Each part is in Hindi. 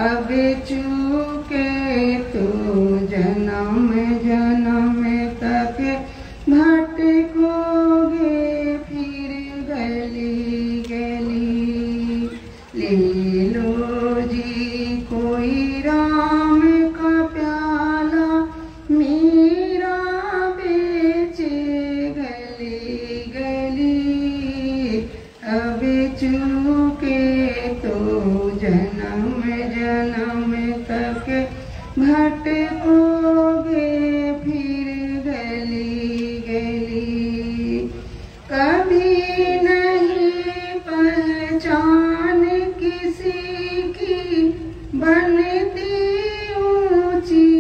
अब चूके तो जन्म जन्म तक भटकोगे फिर गली गली। ले लो जी कोई राम का प्याला मीरा बेचे गली गली। अब चूके तो जन्म जन्म तक भटकोगे फिर गली गली। कभी नहीं पहचान किसी की बनती ऊंची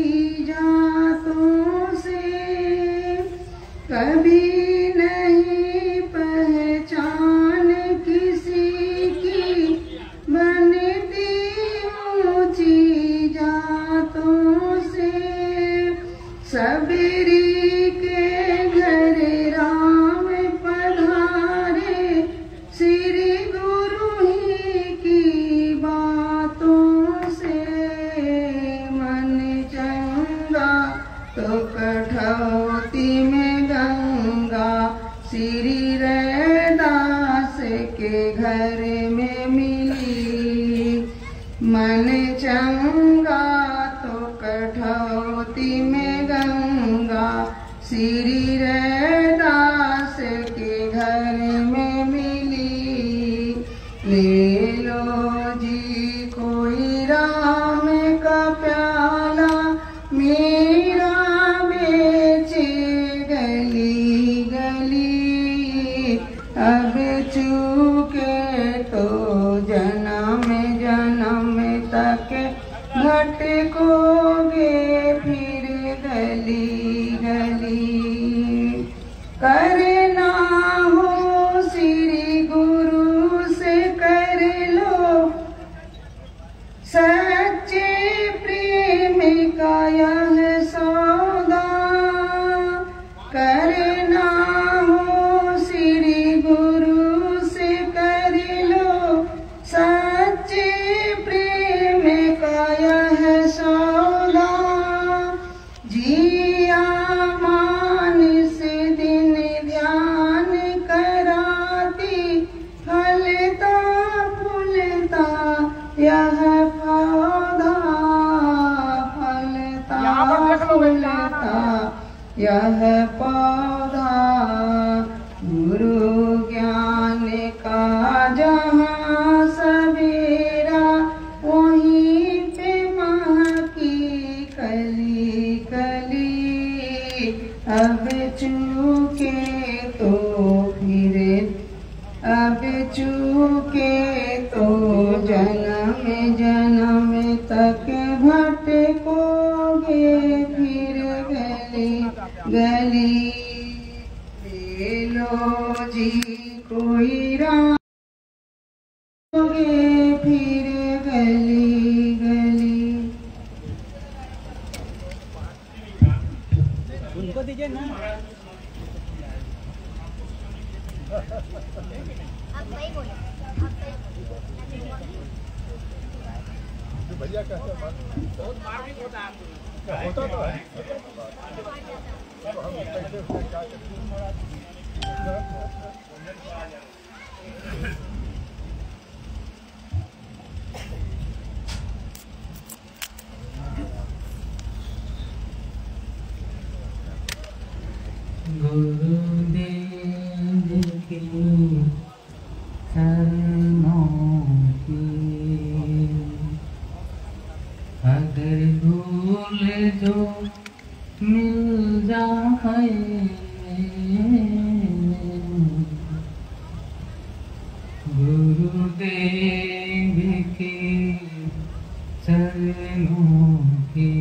जातों से। कभी नहीं पहचान किसी की बनती ऊंची जातों से। सबरी के घर राम पधारे श्री गुरु ही की बातों से। मन चंगा तो कठौती में गंगा श्री रैदास के घर में मिली। मन चंगा तो कठौती में गंगा श्री रैदास के घर में मिली। ले लो जी कोई राम का प्याला मीरा बेचे गली गली। अब चूके तो जन्म जन्म तक भटकोगे फिर गली गली। करना हो श्री गुरु से कर लो सच्चे प्रेम का यह सौदा। करना हो श्री गुरु से कर लो सच्चे प्रेम का यह सौदा। जिया मान से दिन ध्यान कराती फलता फूलता यह पौधा। फलता फूलता यह पौधा। गुरु ज्ञान का जहाँ सवेरा वहीं पे महकी कली कली। अब चूके तो फिर अब चूके तो जन्म जन्म तक भटकोगे फिर गली गली। ले लो जी कोई राम फिर गली गली। उनको दीजिए ना। आप सही बोले, आप सही भैया कैसे बहुत मार भी होता है। होता तो है। हम कैसे उसमें क्या गुरुदेव की शरणों की अगर भूल जो मिल जाए गुरुदेव की शरणों की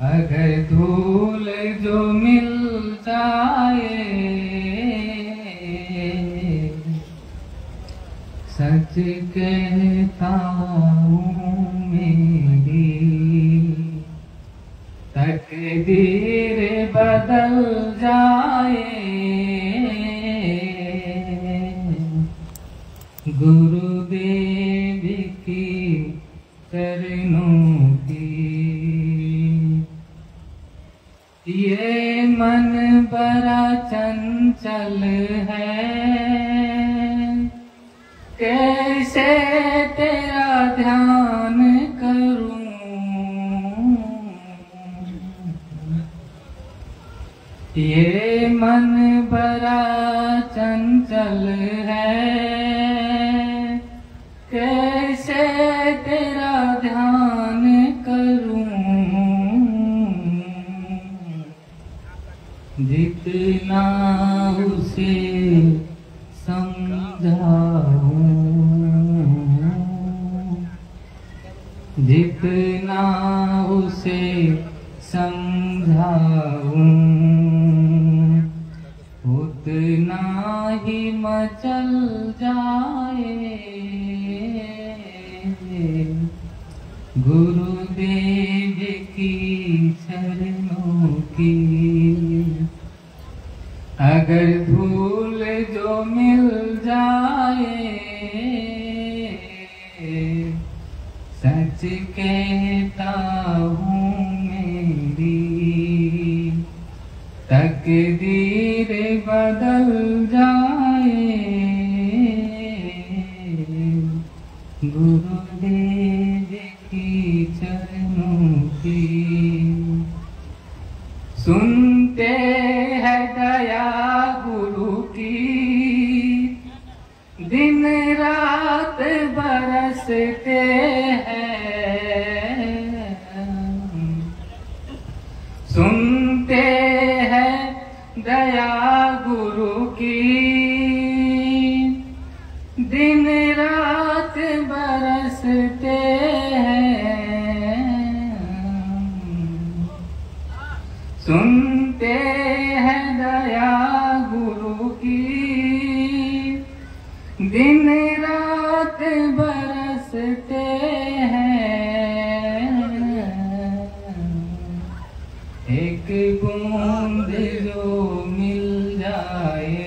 अगर धूल जो मिल जाए सच कहता हूँ मेरी तकदीर बदल जाए गुरुदेव की कैसे तेरा ध्यान करूं, ये मन बड़ा चंचल है, कैसे तेरा ध्यान करूं, जितना उसे समझाऊं, जितना उसे समझाऊं, उतना ही मचल जाए गुरुदेव की चरणों की। अगर धूल जो मिल जाए, सच कहता हूँ मेरी तकदीर बदल जाए गुरुदेव की चरणों की। सुनते हैं दया गुरु की, दिन रात बरसते हैं, सुनते हैं दया गुरु की, दिन रात बरसते हैं, सुनते हैं दया गुरु की, दिन रात बरसते हैं। एक बूंद जो मिल जाए,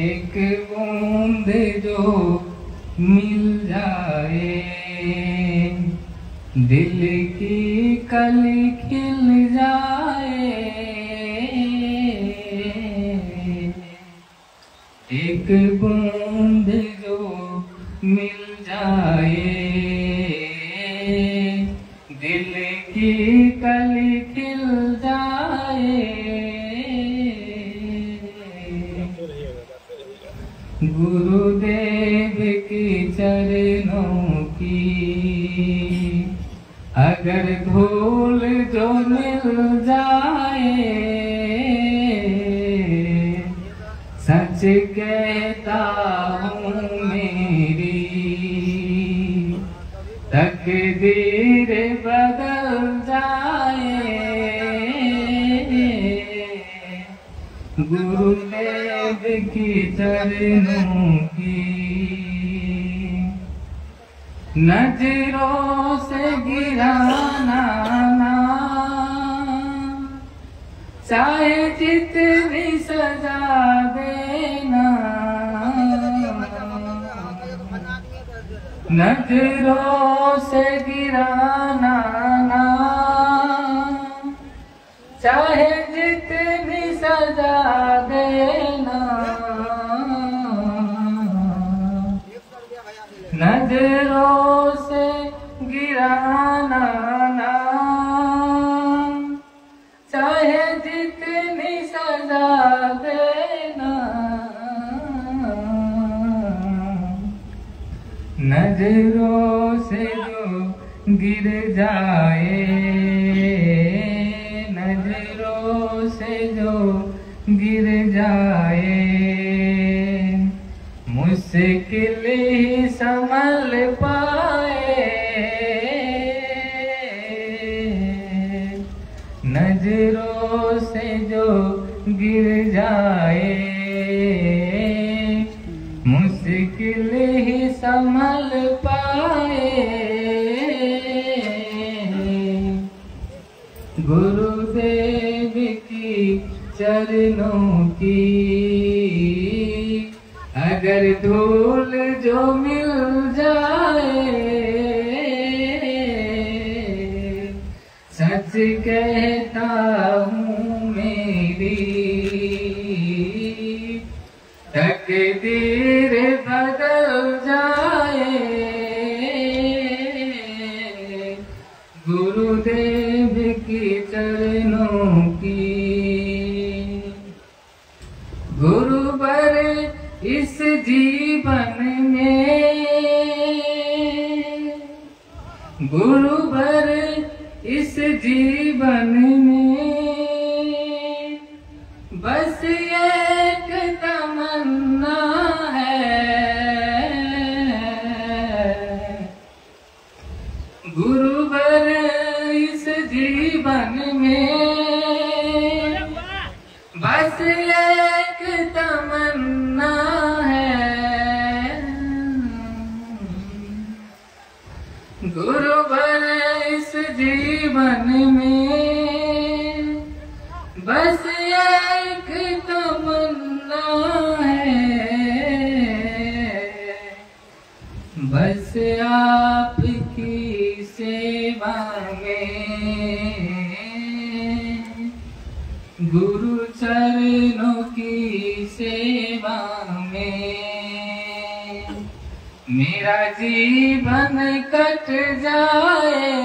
एक बूंद जो मिल जाए, दिल की कली खिल जाए, एक बूंद जो मिल जाए, दिल की कली खिल जाए, गुरुदेव की चरणों की। अगर धूल जो मिल जाए, सच कहता हूँ मेरी तकदीर बदल जाए गुरुदेव की चरणों की। नजरों से गिराना ना, चाहे जितनी सजा देना, नजरों से गिराना ना, चाहे जितनी सजा देना, नजरों से गिराना ना, चाहे जितनी सजा देना, नजरों से जो गिर जाए, नजरों से जो गिर जाए, मुश्किल ही संभल पाए, नजरों से जो गिर जाए, मुश्किल ही संभल पाए, गुरुदेव की चरणों की। अगर धूल जो मिल जाए, सच कहता हूँ मेरी तकदीर बदल जाए गुरुदेव की चरणों की। गुरुवर इस जीवन में, गुरुवर इस जीवन में बस एक तमन्ना है। गुरुवर इस जीवन में बस एक तमन्ना है। गुरुवर इस जीवन में बस एक तमन्ना है। बस आपकी सेवा में, गुरु चरणों की सेवा में मेरा जीवन कट जाए।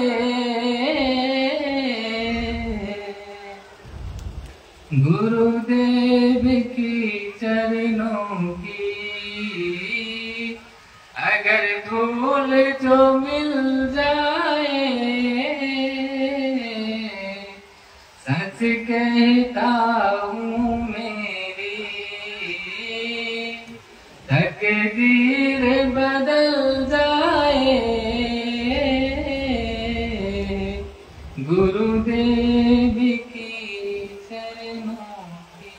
गुरुदेव की चरणों की अगर धूल जो मिल जाए, सच कहता हूँ मेरी तकदीर बदल जाए। गुरुदेव की चरणों की।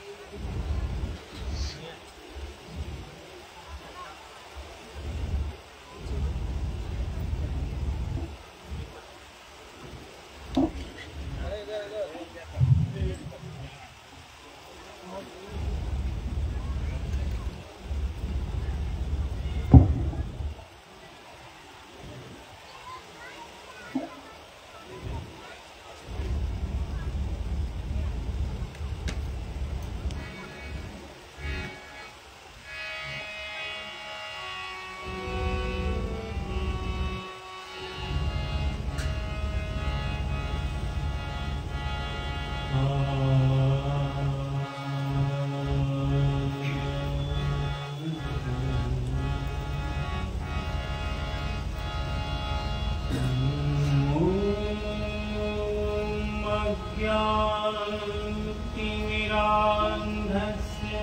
ज्ञानतिमिरान्धस्य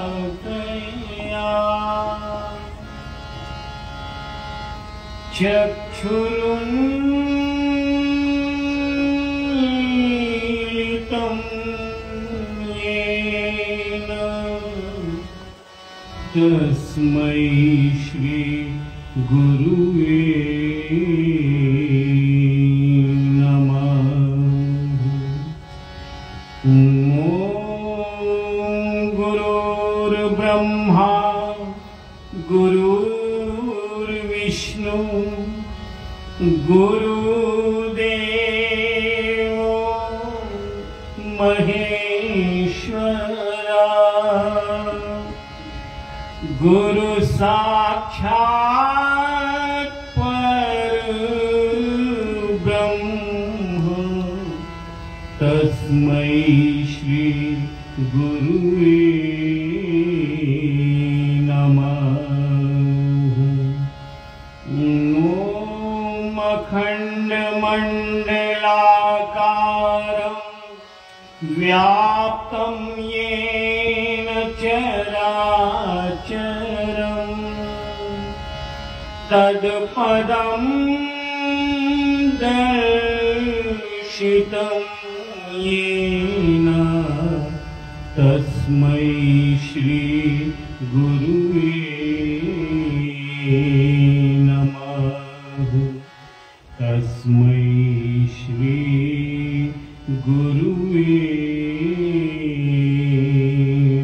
ज्ञानाञ्जनशलाकया चक्षुरुन्मीलितं येन तस्मै श्री गुरुवे नमः। ॐ गुरुर्ब्रह्मा गुरुर्विष्णु गुरुदेवो महेश्वरा गुरु साक्षात् परब्रह्म तस्मै श्री गुरुवे नमः। ॐ अखण्डमण्डलाकारं व्याप्तं येन चराचरं तत्पदं दर्शितं येन तस्मै श्री गुरुवे नमः। तस्मै श्री गुरुवे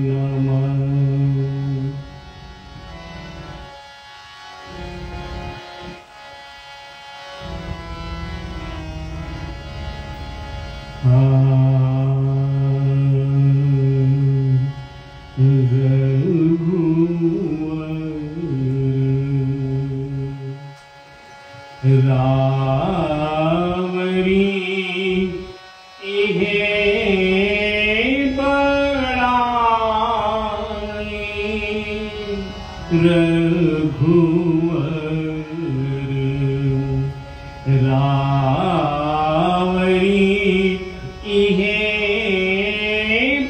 नमः। रावरी इहे बड़ाई रघुवर रावरी इहे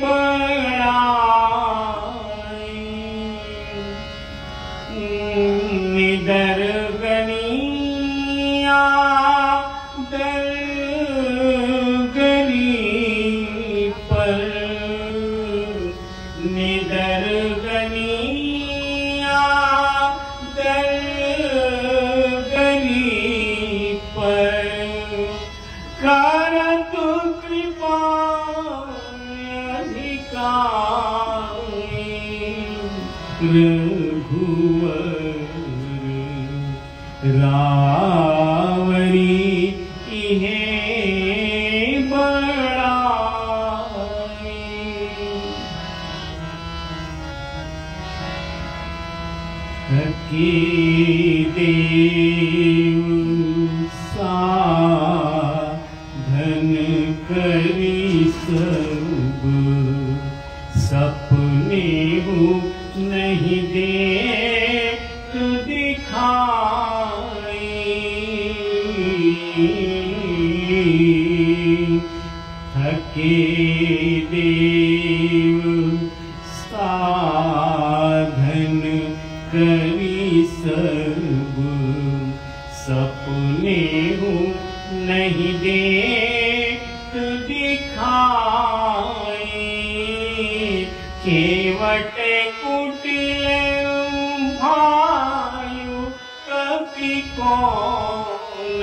बड़ाई निदर गनिया दर गनी पर निदर गनिया दर गनी पर करत कृपा अधिकारी रघुवर रावरी इहे बड़ाई सखी देव साधन करी सब सपने हो नहीं दे थके देव साधन करी सब सपने हो नहीं दे दिखाए केवट कुटिल भायु कपि कौन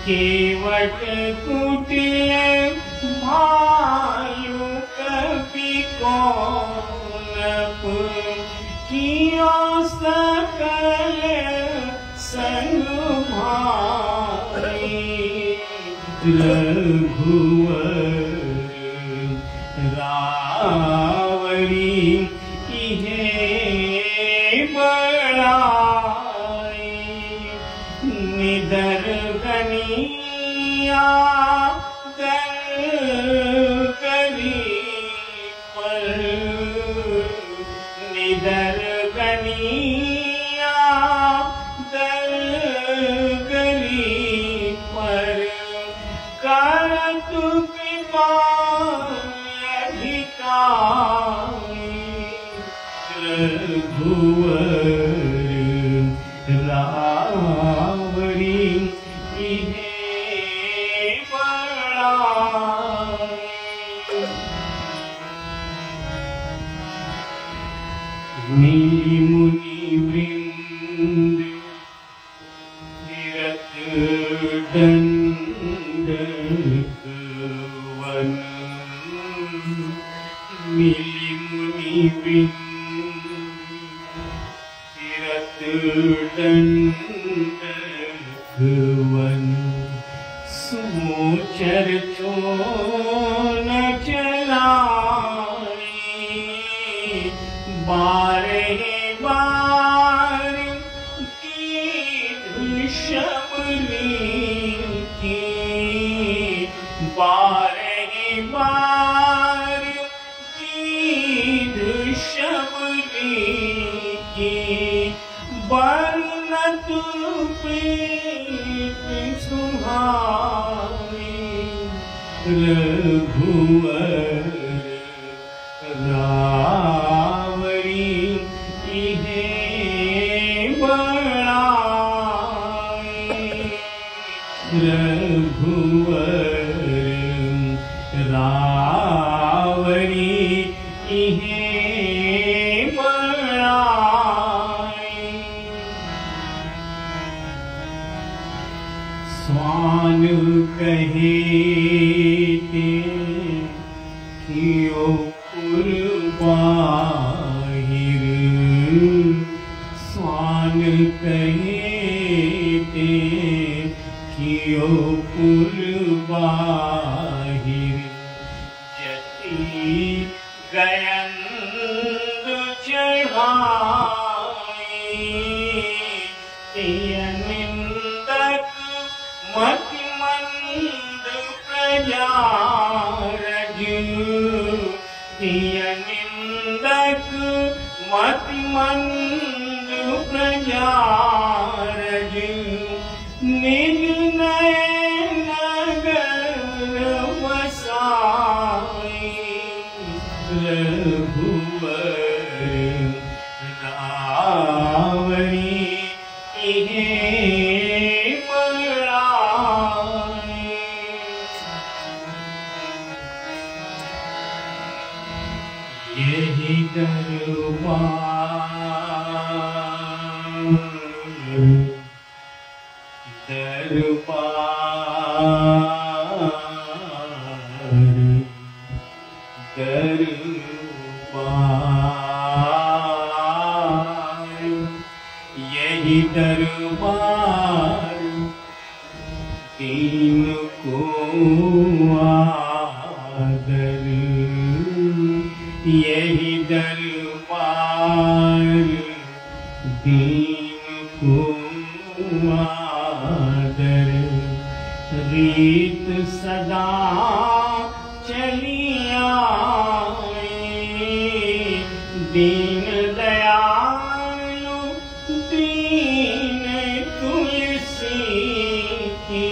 केवट कुटिल भायु कपि कौन कियो सकल संग भाई रघुवर रावरी इहे बड़ाई निदर गनिया दर गनी पर निदर गनिया दर गनी पर करत कृपा अधिकारी रघुवर रावरी इहे बड़ाई नीली मुनि वृंद तीरथ दंडक वन नीली मुनि वृंद तीरथ दंडक वन सुचर चोन चलाई बारह बार की शबरी की बारह बार की शबरी की बरनत प्रीत सुहाई रघुवर रावरी इहे बड़ाई रघुवर रावरी इहे बड़ाई स्वान कहे कियो बाहिर स्वान कहे कियो बाहिर प्रजारज निंदक मति मंद प्रजारज निज नगर वसाई रघुवर रावणी इहे पराई। यही दरबार यही दरबार दीन को आदर यही दरबार दीन को आदर रीत सदा चली आई दीन दयालु दीन तुलसी की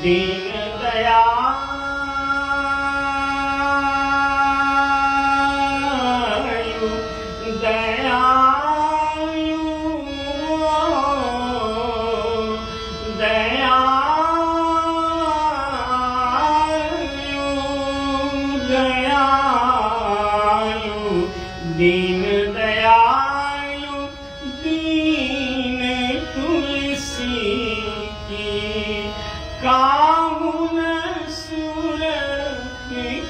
दीन दयालु दयालु दयालु दीन दयालु दीन तुलसी की काहुन सुर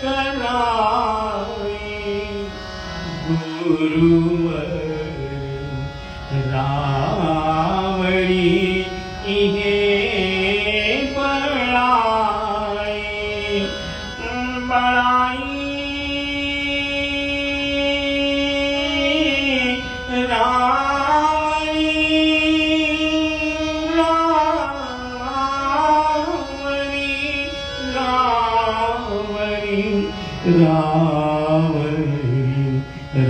कराई गुरुवर रावणी इहे बड़ाई बड़ाई रावणी रावणी रावणी रावणी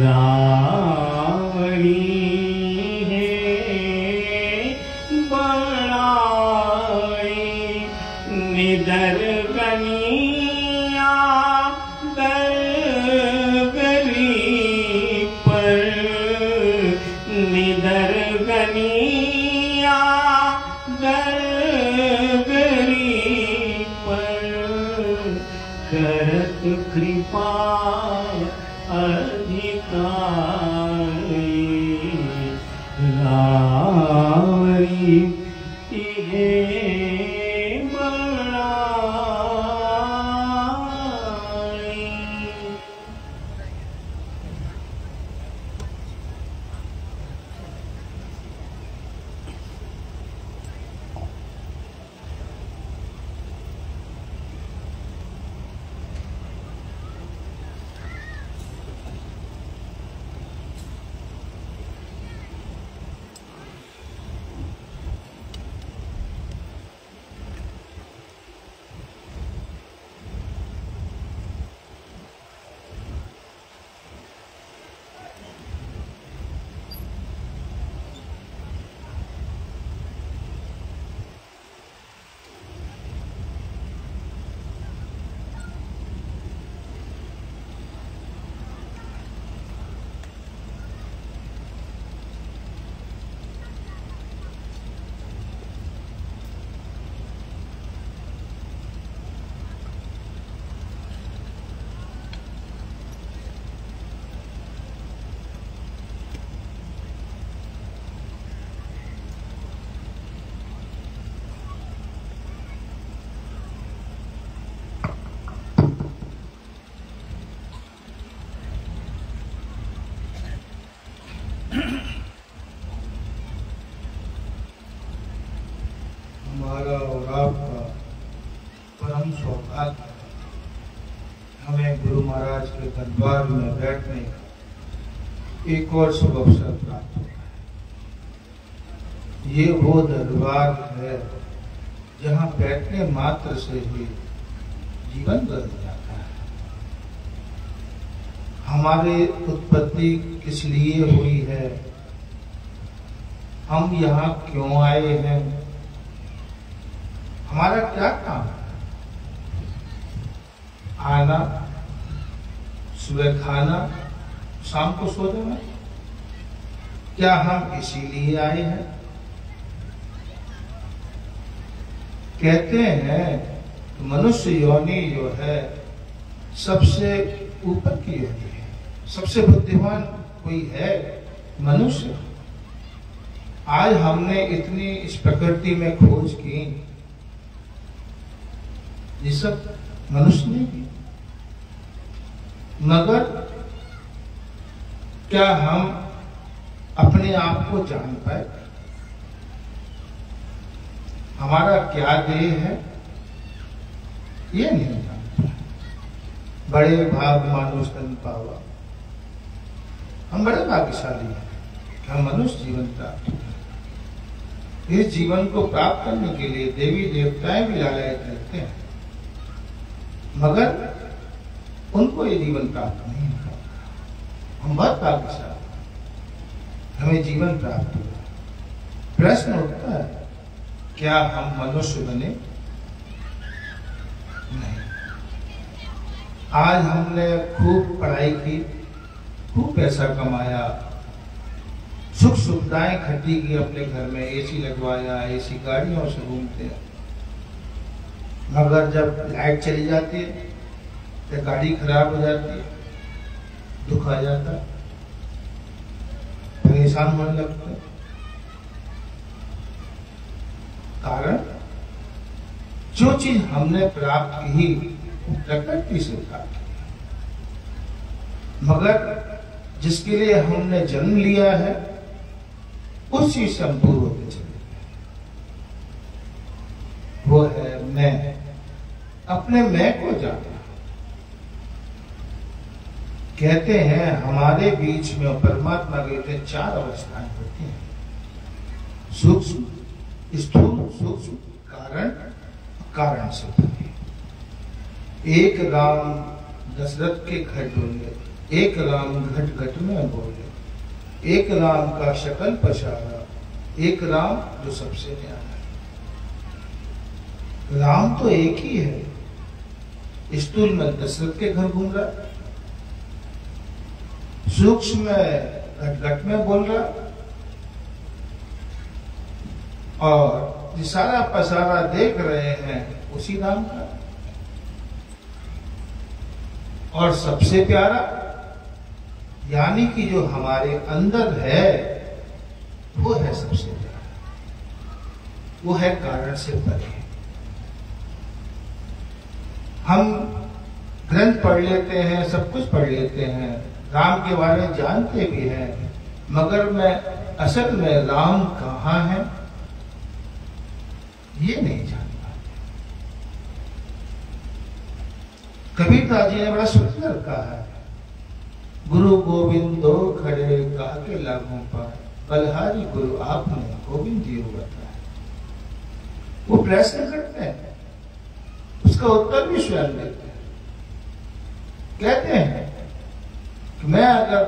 रावणी है बड़ाई निदर गनिया गरी पर निदर गनिया गरी पर करत कृपा अधिकारी रावणी इहे बड़ाई। हमारा और आपका परम सौभाग्य है हमें गुरु महाराज के दरबार में बैठने का एक और शुभ अवसर प्राप्त हुआ है। ये वो दरबार है जहां बैठने मात्र से ही जीवन बदल जाता है। हमारी उत्पत्ति किस लिए हुई है, हम यहाँ क्यों आए हैं, हमारा क्या काम है? आना, सुबह खाना, शाम को सो जाना। क्या हम इसीलिए आए हैं? कहते हैं कि मनुष्य योनि जो है सबसे ऊपर की योनि है, सबसे बुद्धिमान कोई है मनुष्य। आज हमने इतनी इस प्रकृति में खोज की, ये सब मनुष्य ने की, मगर क्या हम अपने आप को जान पाए? हमारा क्या देह है ये नहीं जानता। बड़े भाग मानुष तन पावा, हम बड़े भाग्यशाली हैं कि हम मनुष्य जीवन प्राप्त हुए। इस जीवन को प्राप्त करने के लिए देवी देवताएं भी लालायित रहते हैं, मगर उनको ये जीवन प्राप्त नहीं होता। हम बहुत भाग्यशाली, हमें जीवन प्राप्त हुआ। प्रश्न उठता है, क्या हम मनुष्य बने? नहीं। आज हमने खूब पढ़ाई की, खूब पैसा कमाया, सुख सुविधाएं इकट्ठी की, अपने घर में एसी लगवाया, एसी गाड़ियों से घूमते हैं, मगर जब लाइट चली जाती है तो गाड़ी खराब हो जाती है, दुख आ जाता है, परेशान होने लगते हैं। कारण जो चीज हमने प्राप्त की प्रकृति से प्राप्त की, मगर जिसके लिए हमने जन्म लिया है उस चीज से हम दूर होते चले गए। वो है मैं, अपने मैं को जानना। कहते हैं हमारे बीच में परमात्मा के 4 अवस्थाएं होती हैं, सूक्ष्म, स्थूल, सूक्ष्म, कारण, कारण से परे। एक राम दशरथ के घर डोले, एक राम घट घट में बोले, एक राम का शकल पसारा, एक राम जो सबसे न्यारा है। राम तो एक ही है। स्थूल में दशरथ के घर घूम रहा, सूक्ष्म में घट घट में बोल रहा, और जो सारा पसारा देख रहे हैं उसी राम का। और सबसे प्यारा यानी कि जो हमारे अंदर है वो है सबसे प्यारा, वो है कारण से परे। हम ग्रंथ पढ़ लेते हैं, सब कुछ पढ़ लेते हैं, राम के बारे में जानते भी हैं, मगर मैं असल में राम कहाँ है ये नहीं जान पाते। कबीरदास जी ने बड़ा सुंदर कहा है, गुरु गोविंदो खड़े काके लागू पाए, बलहारी गुरु आपने गोविंद जी को बताया। वो प्रश्न करते हैं, उसका उत्तर भी स्वयं देते हैं। कहते हैं कि मैं अगर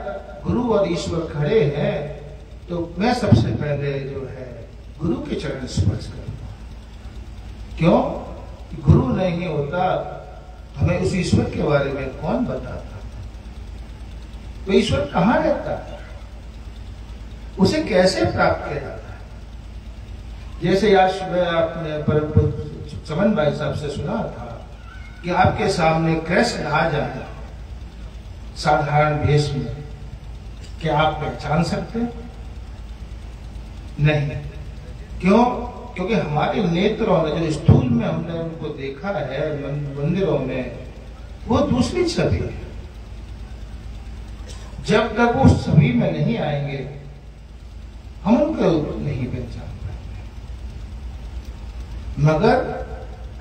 गुरु और ईश्वर खड़े हैं तो मैं सबसे पहले जो है गुरु के चरण स्पर्श करूंगा। क्यों? गुरु नहीं होता हमें उस ईश्वर के बारे में कौन बताता? तो ईश्वर कहाँ रहता है, उसे कैसे प्राप्त किया जाता है? जैसे आज सुबह आपने परम चमन भाई साहब से सुना था कि आपके सामने कृष्ण आ जाए साधारण वेश में, क्या आप पहचान सकते हैं? नहीं। क्यों? क्योंकि हमारे नेत्रों में जो स्थूल में हमने उनको देखा है मंदिरों में, वो दूसरी छवि है। जब तक वो छवि में नहीं आएंगे हम उनको नहीं पहचान पाएंगे। मगर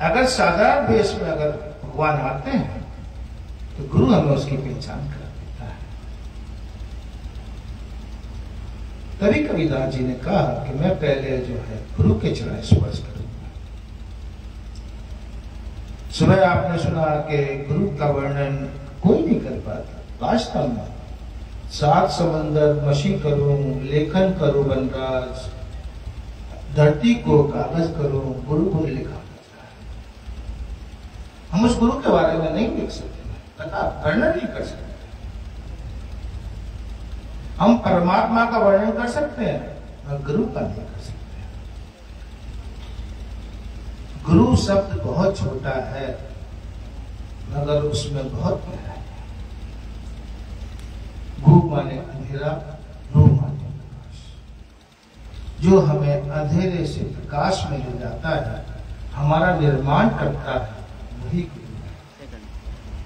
अगर साधारण वेश में अगर भगवान आते हैं तो गुरु हमें उसकी पहचान कर देता है। तभी कबीरदास जी ने कहा कि मैं पहले जो है गुरु के चरण स्पर्श करूंगा। सुबह आपने सुना कि गुरु का वर्णन कोई नहीं कर पाता। वास्तव में 7 समंदर मशी करूं, लेखन करूं वनराज, धरती को कागज करूं, गुरु को लिखा। हम उस गुरु के बारे में नहीं लिख सकते, कथा वर्णन नहीं कर सकते। हम परमात्मा का वर्णन कर सकते हैं और गुरु का नहीं कर सकते। गुरु शब्द बहुत छोटा है मगर उसमें बहुत गहराई है। गु माने अंधेरा, रू माने प्रकाश। जो हमें अंधेरे से प्रकाश में ले जाता है, हमारा निर्माण करता है, वही गुरु है।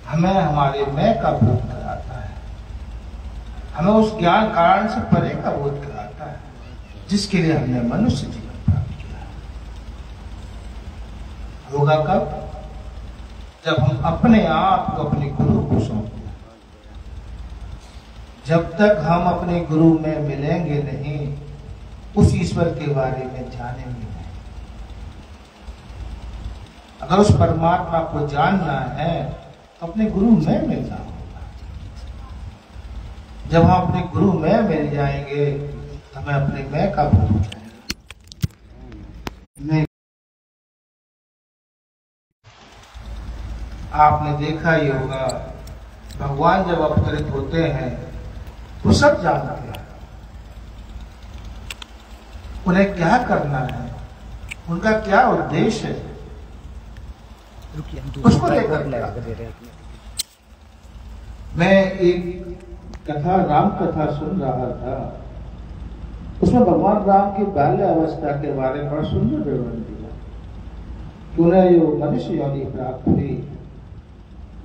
हमें हमारे मैं का बोध कराता है, हमें उस ज्ञान कारण से परे का बोध कराता है जिसके लिए हमने मनुष्य जीवन प्राप्त किया है। होगा कब? जब हम अपने आप को अपने गुरु को सौंप दें। जब तक हम अपने गुरु में मिलेंगे नहीं, उस ईश्वर के बारे में जानेंगे नहीं। अगर उस परमात्मा को जानना है तो अपने गुरु में मिलना होगा। जब हम अपने गुरु में मिल जाएंगे तो हमें अपने मैं का बोध हो जाएगा। आपने देखा ही होगा, भगवान जब अवतरित होते हैं तो सब जानते हैं उन्हें क्या करना है, उनका क्या उद्देश्य है, उसको लेकर। मैं एक कथा, राम कथा सुन रहा था। उसमें भगवान राम की बाल्य अवस्था के बारे में बड़ा सुंदर विवरण दिया कि उन्हें जो मनुष्य योनि प्राप्त हुई,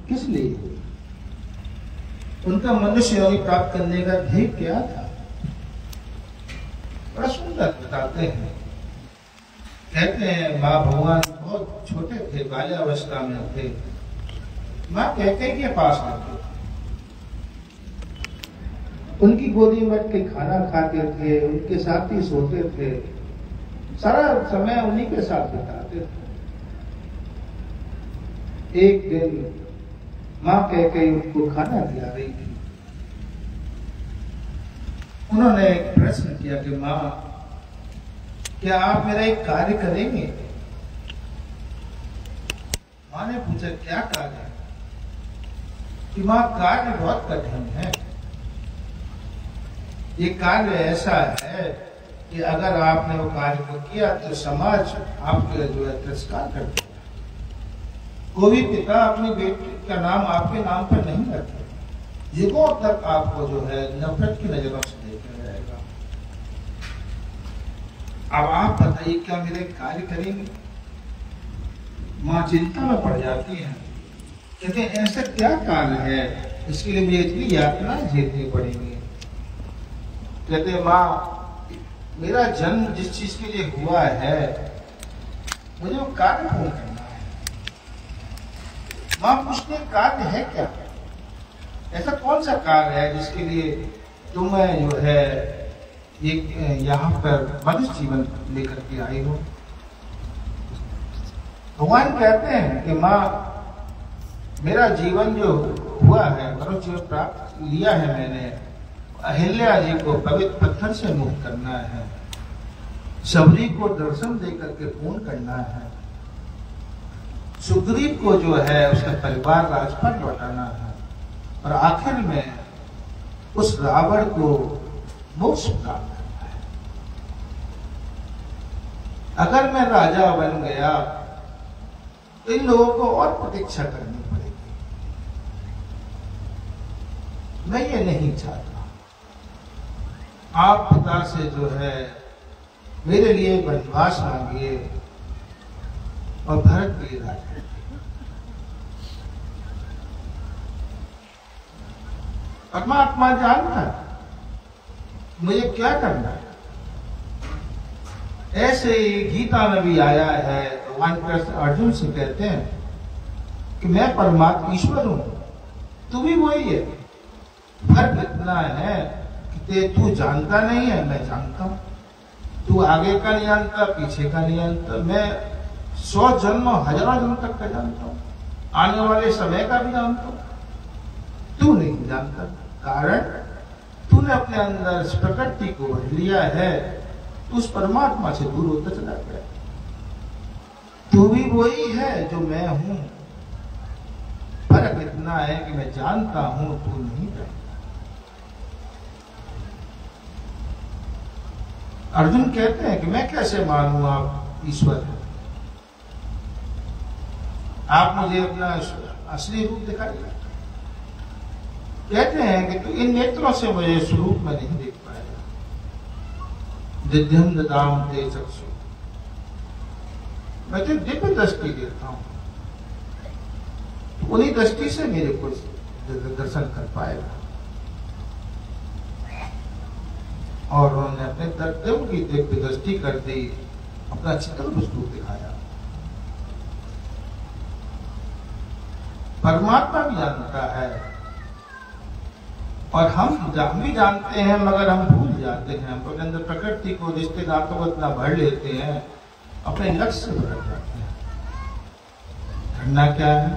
किस लिए, उनका मनुष्य योनि प्राप्त करने का ध्येय क्या था। बड़ा सुंदर बताते हैं। कहते हैं माँ भगवान बहुत छोटे थे, बाल्यावस्था में थे। माँ कहते के पास रहते थे, उनकी गोदी में बैठ के खाना खाते थे, उनके साथ ही सोते थे, सारा समय उन्हीं के साथ बिताते थे। एक दिन माँ कह के उनको खाना खिला रही थी। उन्होंने एक प्रश्न किया कि माँ, क्या आप मेरा एक कार्य करेंगे? माँ ने पूछा क्या कार्य? कि माँ कार्य बहुत कठिन है। ये कार्य ऐसा है कि अगर आपने वो कार्य को किया तो समाज आपके जो है तिरस्कार कर देगा। कोई भी पिता अपनी बेटी का नाम आपके नाम पर नहीं रखे, युगों तक आपको जो है नफरत की नजरों से देखा जाएगा। अब आप बताइए क्या मेरे कार्य करेंगे? माँ चिंता में पड़ जाती है, कहते ऐसा क्या कार्य है इसके लिए मुझे इतनी यातनाएं झेलनी पड़ेंगी। कहते माँ, मेरा जन्म जिस चीज के लिए हुआ है मुझे वो कार्य पूर्ण करना है। माँ पूछते कार्य है क्या? ऐसा कौन सा कार्य है जिसके लिए तुम्हें जो है यहाँ पर मनुष्य जीवन लेकर के आई हो? भगवान कहते हैं कि माँ, मेरा जीवन जो हुआ है, मनुष्य जीवन प्राप्त लिया है मैंने, अहिल्या जी को पवित्र पत्थर से मुक्त करना है, सबरी को दर्शन देकर के पूर्ण करना है, सुग्रीव को जो है उसका परिवार राजपाट लौटाना है, और आखिर में उस रावण को मोक्ष प्राप्त करना है। अगर मैं राजा बन गया तो इन लोगों को और प्रतीक्षा करनी पड़ेगी। मैं ये नहीं चाहता। आप पिता से जो है मेरे लिए वनवास मांगिए और भरत के लिए राज करिए। परमात्मा जानता है मुझे क्या करना है। ऐसे ही गीता में भी आया है, भगवान कृष्ण अर्जुन से कहते हैं कि मैं परमात्मा ईश्वर हूं, तू भी वही है। फर्क इतना है कि तू जानता नहीं है, मैं जानता हूं। तू आगे का नहीं जानता, पीछे का नहीं जानता, मैं 100 जन्म हजारों जन्म तक का जानता हूं। आने वाले समय का भी जानता हूं, तू नहीं जानता। कारण तूने अपने अंदर इस प्रकृति को भर लिया है, तो उस परमात्मा से दूर होता चला गया। तू भी वही है जो मैं हूं, फर्क इतना है कि मैं जानता हूं, तू नहीं जानता। अर्जुन कहते हैं कि मैं कैसे मानूं आप ईश्वर हैं, आप मुझे अपना असली रूप दिखाइए। कहते हैं कि तू इन नेत्रों से मुझे स्वरूप में नहीं देख पाएगा। दिव्यम ददाम ते चक्षु, मैं तो दिव्य दृष्टि देता हूं, उन्हीं दृष्टि से मेरे को दर्शन कर पाएगा। और उन्होंने अपने देव की दिव्य दृष्टि कर दी, अपना चित्र स्वरूप दिखाया। परमात्मा भी जानता है और हम भी जानते हैं, मगर हम भूल जाते हैं। हम अपने अंदर प्रकृति को, रिश्ते नातों को इतना भर लेते हैं, अपने लक्ष्य से भटक जाते हैं। करना क्या है?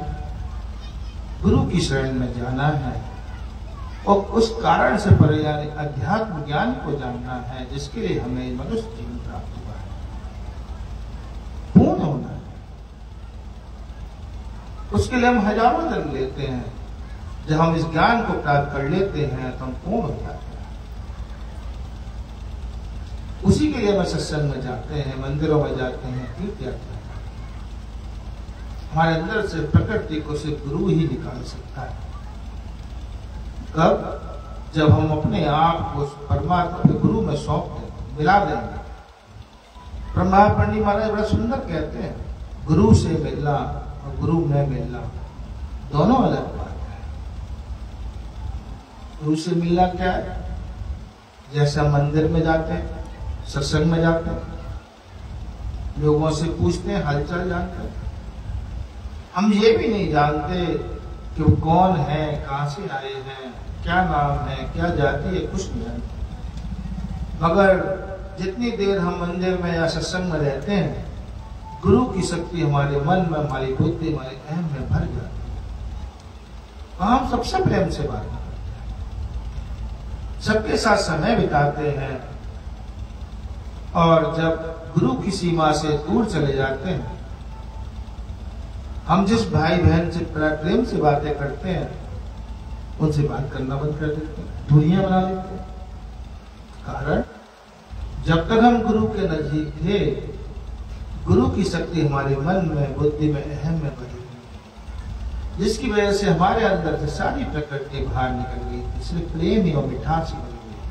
गुरु की शरण में जाना है और उस कारण से पर यानी अध्यात्म ज्ञान को जानना है, जिसके लिए हमें मनुष्य जीवन प्राप्त हुआ है। पूर्ण होना है, उसके लिए हम हजारों जन्म लेते हैं। जब हम इस ज्ञान को प्राप्त कर लेते हैं तो हम पूर्ण हो जाते हैं। उसी के लिए हम सत्संग में जाते हैं, मंदिरों में जाते हैं, तीर्थ यात्रा। हमारे अंदर से प्रकृति को सिर्फ गुरु ही निकाल सकता है। कब? जब हम अपने आप को परमात्मा के गुरु में सौंप देंगे, मिला देंगे। ब्रह्मा पंडित महाराज बड़ा सुंदर कहते हैं, गुरु से मिलना और गुरु में मिलना दोनों अलग बात है। गुरु से मिलना क्या है? जैसे हम मंदिर में जाते हैं, सत्संग में जाते हैं, लोगों से पूछते हैं, हालचाल जानते हैं। हम ये भी नहीं जानते कि वो कौन है, कहां से आए हैं, क्या नाम है, क्या जाति है, कुछ नहीं जानते। मगर जितनी देर हम मंदिर में या सत्संग में रहते हैं, गुरु की शक्ति हमारे मन में, हमारी बुद्धि, हमारे अहम में भर जाती है। हम सबसे प्रेम से बात करते हैं, सबके साथ समय बिताते हैं। और जब गुरु की सीमा से दूर चले जाते हैं, हम जिस भाई बहन से प्रेम से बातें करते हैं, उनसे बात करना बंद कर देते हैं, दूरियां बना लेते हैं। कारण जब तक हम गुरु के नजदीक थे, गुरु की शक्ति हमारे मन में, बुद्धि में, अहम में बनी हुई, जिसकी वजह से हमारे अंदर से सारी प्रकृति बाहर निकल गई। इसलिए प्रेम ही और मिठास ही बनी हुई है।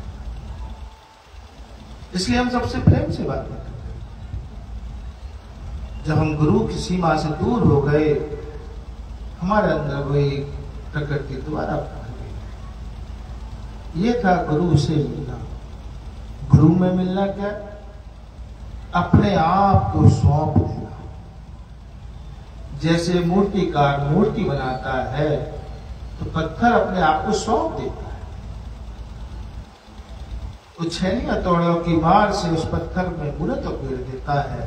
इसलिए हम सबसे प्रेम से बात करते हैं। जब हम गुरु की सीमा से दूर हो गए, हमारे अंदर वही प्रकृति दोबारा बढ़ गई। ये था गुरु से मिलना। गुरु में मिलना क्या? अपने आप को सौंप देना। जैसे मूर्तिकार मूर्ति बनाता है तो पत्थर अपने आप को सौंप देता है, तो छैनी हथौड़ों की मार से उस पत्थर में मूर्त उकेड़ देता है।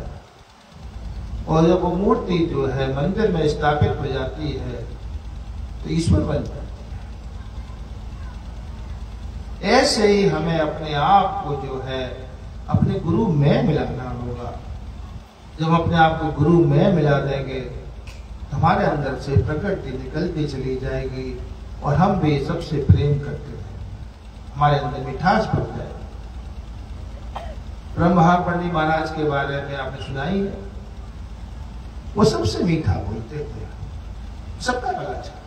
और जब वो मूर्ति जो है मंदिर में स्थापित हो जाती है तो ईश्वर बन जाती है। ऐसे ही हमें अपने आप को जो है अपने गुरु में मिलाना होगा। जब अपने आप को गुरु में मिला देंगे तो हमारे अंदर से प्रकृति निकलती चली जाएगी और हम भी सबसे प्रेम करते हैं, हमारे अंदर मिठास बढ़ जाएगी। ब्रह्मा पंडित महाराज के बारे में आपने सुना ही है, वो सबसे मीठा बोलते थे, सबका भला चाहते।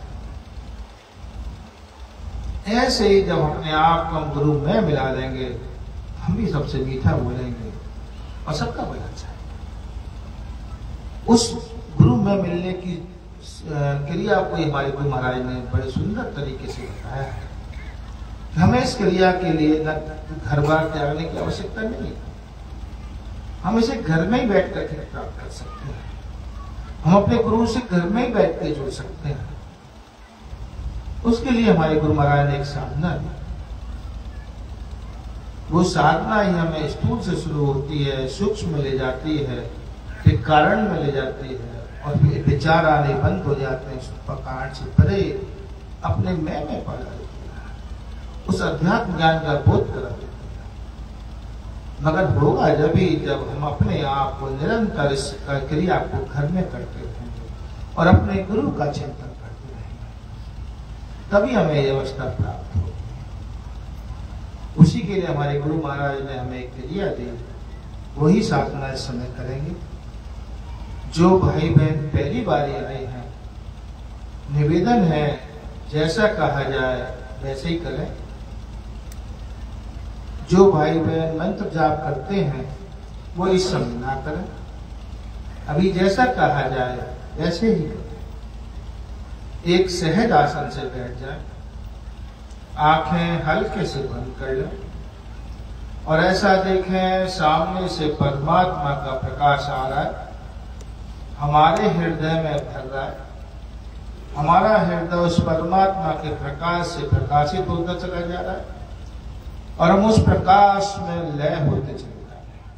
ऐसे ही जब अपने आप को हम गुरु में मिला देंगे, हम भी सबसे मीठा बोलेंगे और सबका भला चाहेंगे। उस गुरु में मिलने की क्रिया को हमारे गुरु महाराज ने बड़े सुंदर तरीके से बताया है। हमें इस क्रिया के लिए न घर बार त्यागने की आवश्यकता नहीं, हम इसे घर में ही बैठ कर प्राप्त कर सकते हैं। हम अपने गुरु से घर में ही बैठ के जुड़ सकते हैं। उसके लिए हमारे गुरु महाराज ने एक साधना दी। वो साधना ही हमें स्थूल से शुरू होती है, सूक्ष्म में ले जाती है, फिर कारण में ले जाती है और फिर विचार आने बंद हो जाते हैं, पकाड़ से परे अपने में पड़ा रहते हैं, उस अध्यात्म ज्ञान का बोध करा देते हैं। मगर होगा जब हम अपने आप को निरंतर इस क्रिया को घर में करते रहेंगे और अपने गुरु का चिंतन करते रहेंगे, तभी हमें ये अवस्था प्राप्त होगी। उसी के लिए हमारे गुरु महाराज ने हमें एक क्रिया दी, वही साधना इस समय करेंगे। जो भाई बहन पहली बार आए हैं, निवेदन है जैसा कहा जाए वैसे ही करें। जो भाई बहन मंत्र जाप करते हैं वो इस समय ना करें, अभी जैसा कहा जाए वैसे ही करें। एक सहज आसन से बैठ जाए, आंखें हल्के से बंद कर लें और ऐसा देखें सामने से परमात्मा का प्रकाश आ रहा है, हमारे हृदय में भर रहा है। हमारा हृदय उस परमात्मा के प्रकाश से प्रकाशित होता चला जा रहा है और हम उस प्रकाश में लय होते चले जा रहे हैं।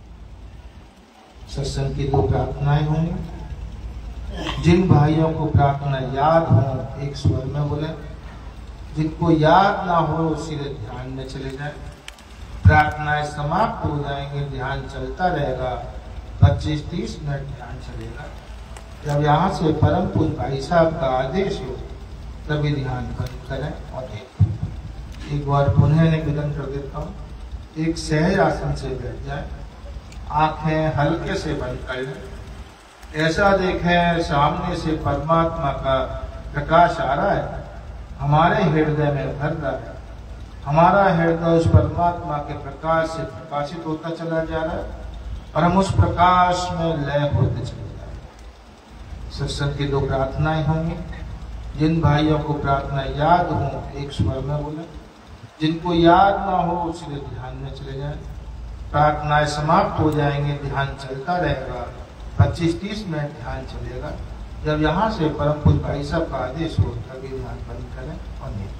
सत्संग की 2 प्रार्थनाएं होंगी। जिन भाइयों को प्रार्थना याद हो एक स्वर में बोले, जिनको याद ना हो सीधे ध्यान में चले जाए। प्रार्थनाएं समाप्त हो जाएंगे, ध्यान चलता रहेगा, 25-30 मिनट ध्यान चलेगा। जब यहाँ से परम पूज्य भाई साहब का आदेश हो तभी ध्यान बंद करें और एक बार पुनः निवेदन कर देता हूँ, एक सहज आसन से बैठ जाए, आंखें हल्के से बंद कर लें। ऐसा देखें सामने से परमात्मा का प्रकाश आ रहा है, हमारे हृदय में भर रहा है। हमारा हृदय उस परमात्मा के प्रकाश से प्रकाशित होता चला जा रहा है और हम उस प्रकाश में लय होते चले जा रहे हैं। सत्संग की 2 प्रार्थनाएं होंगी। जिन भाइयों को प्रार्थना याद हो एक स्वर में बोले, जिनको याद ना हो उसके ध्यान में चले जाए। प्रार्थनाएं समाप्त हो जाएंगे, ध्यान चलता रहेगा, 25-30 मिनट ध्यान चलेगा। जब यहाँ से परम पूज्य भाई साहब का आदेश हो तभी ध्यान बंद करें और नहीं करें।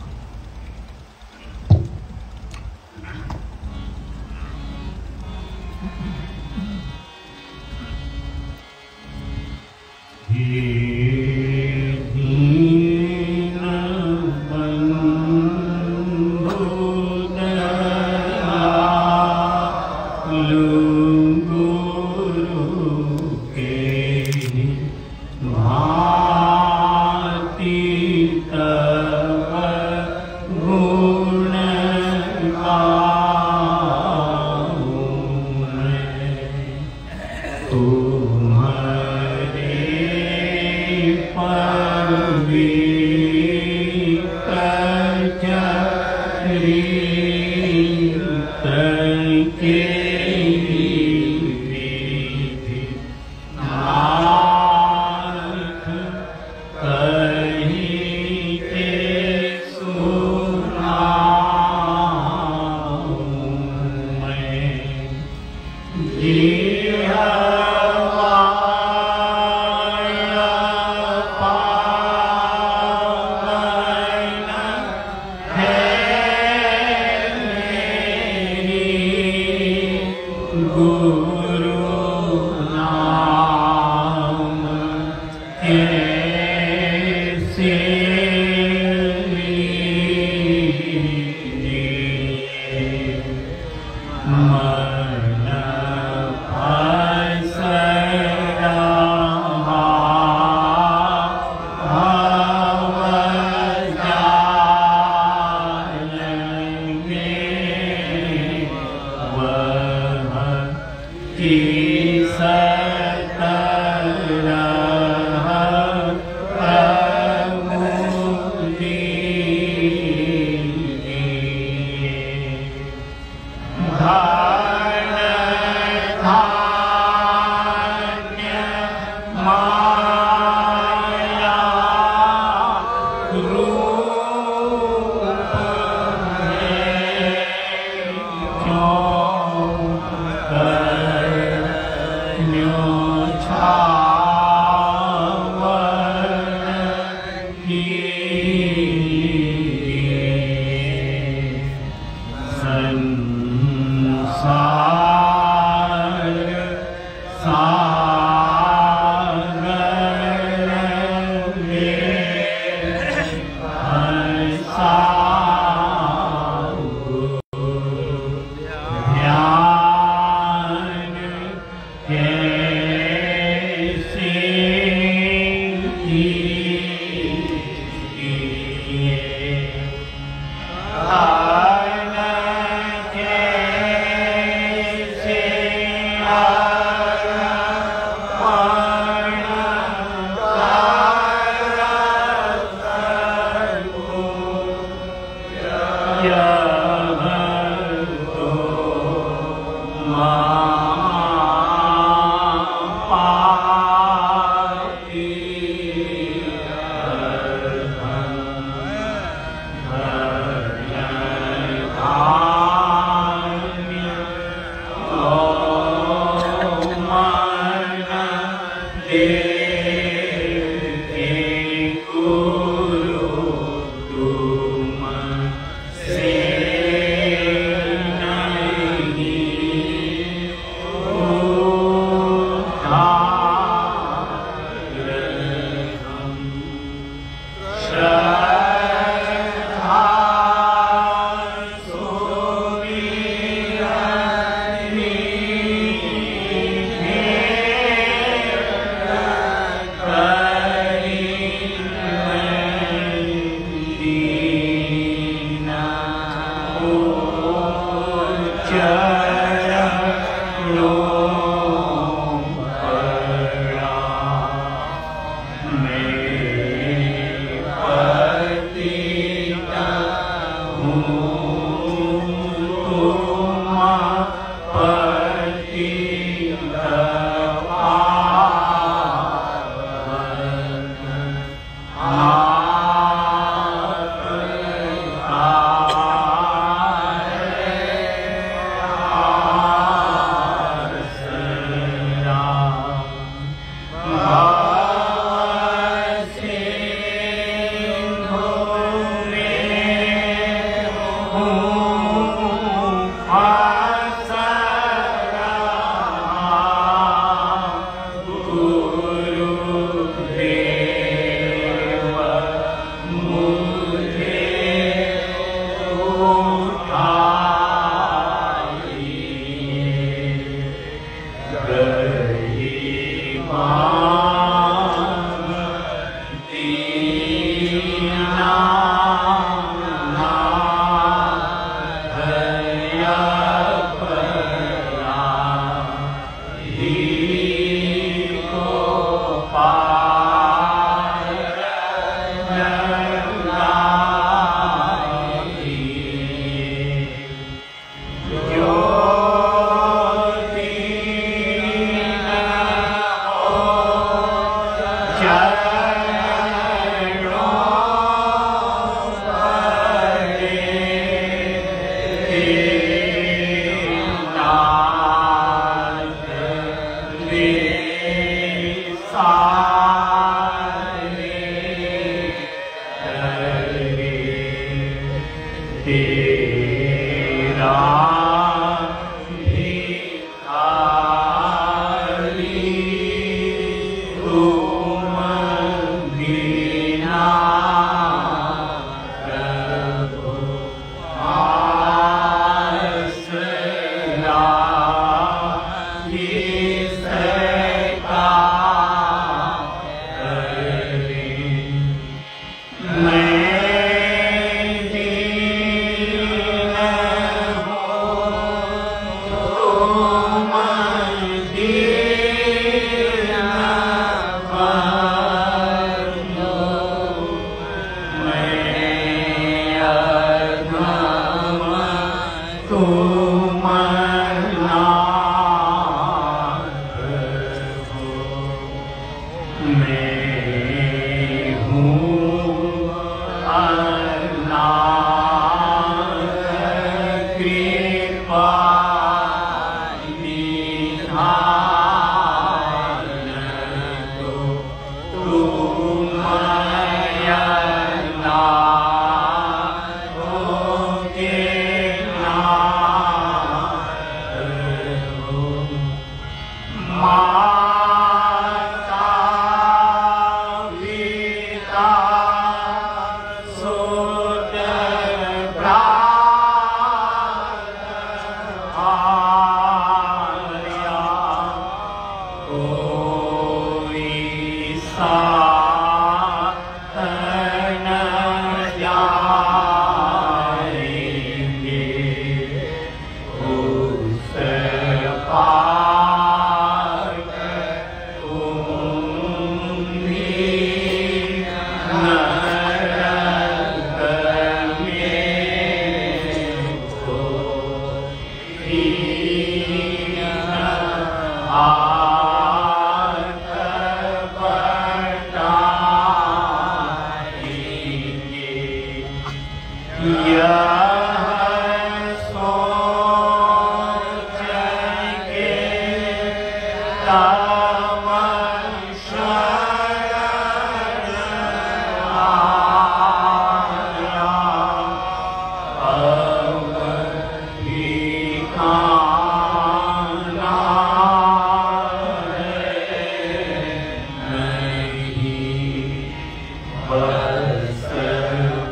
बस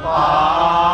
पाए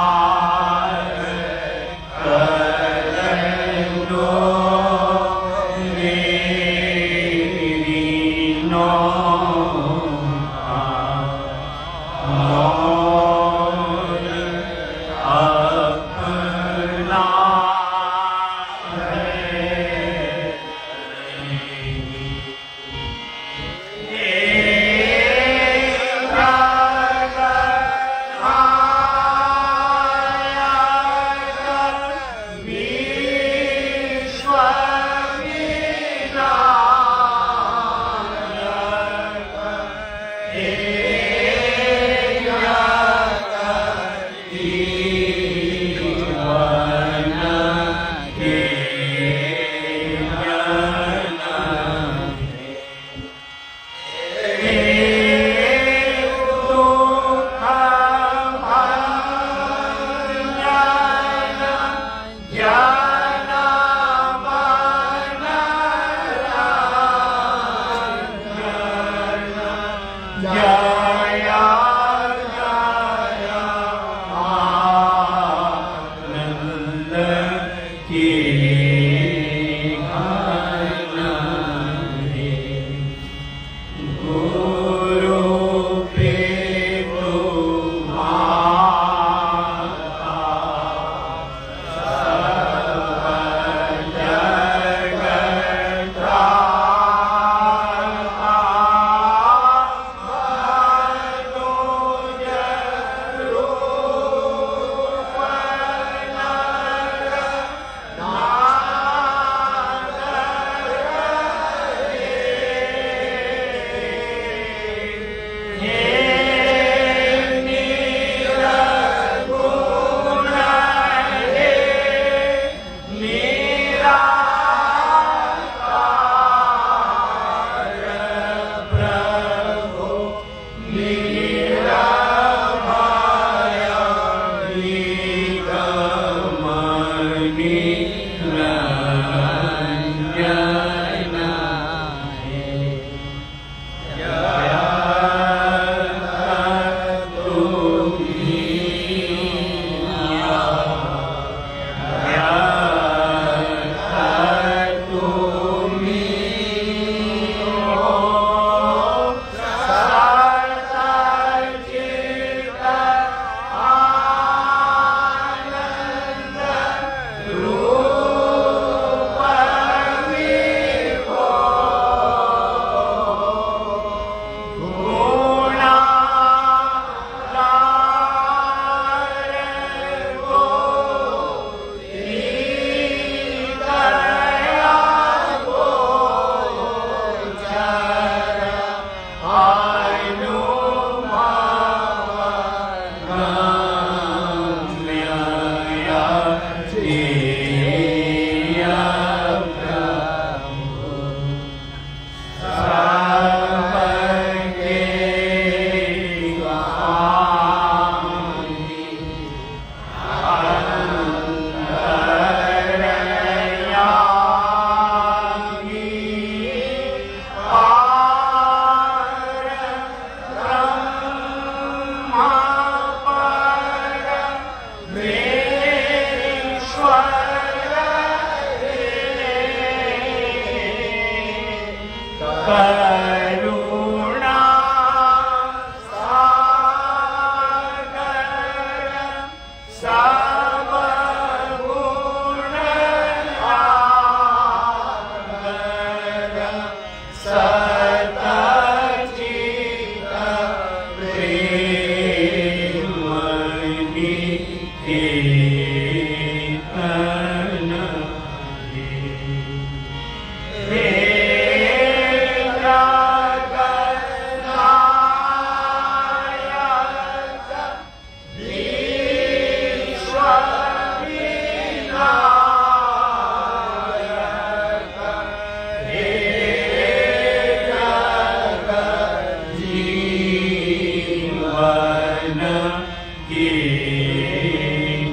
की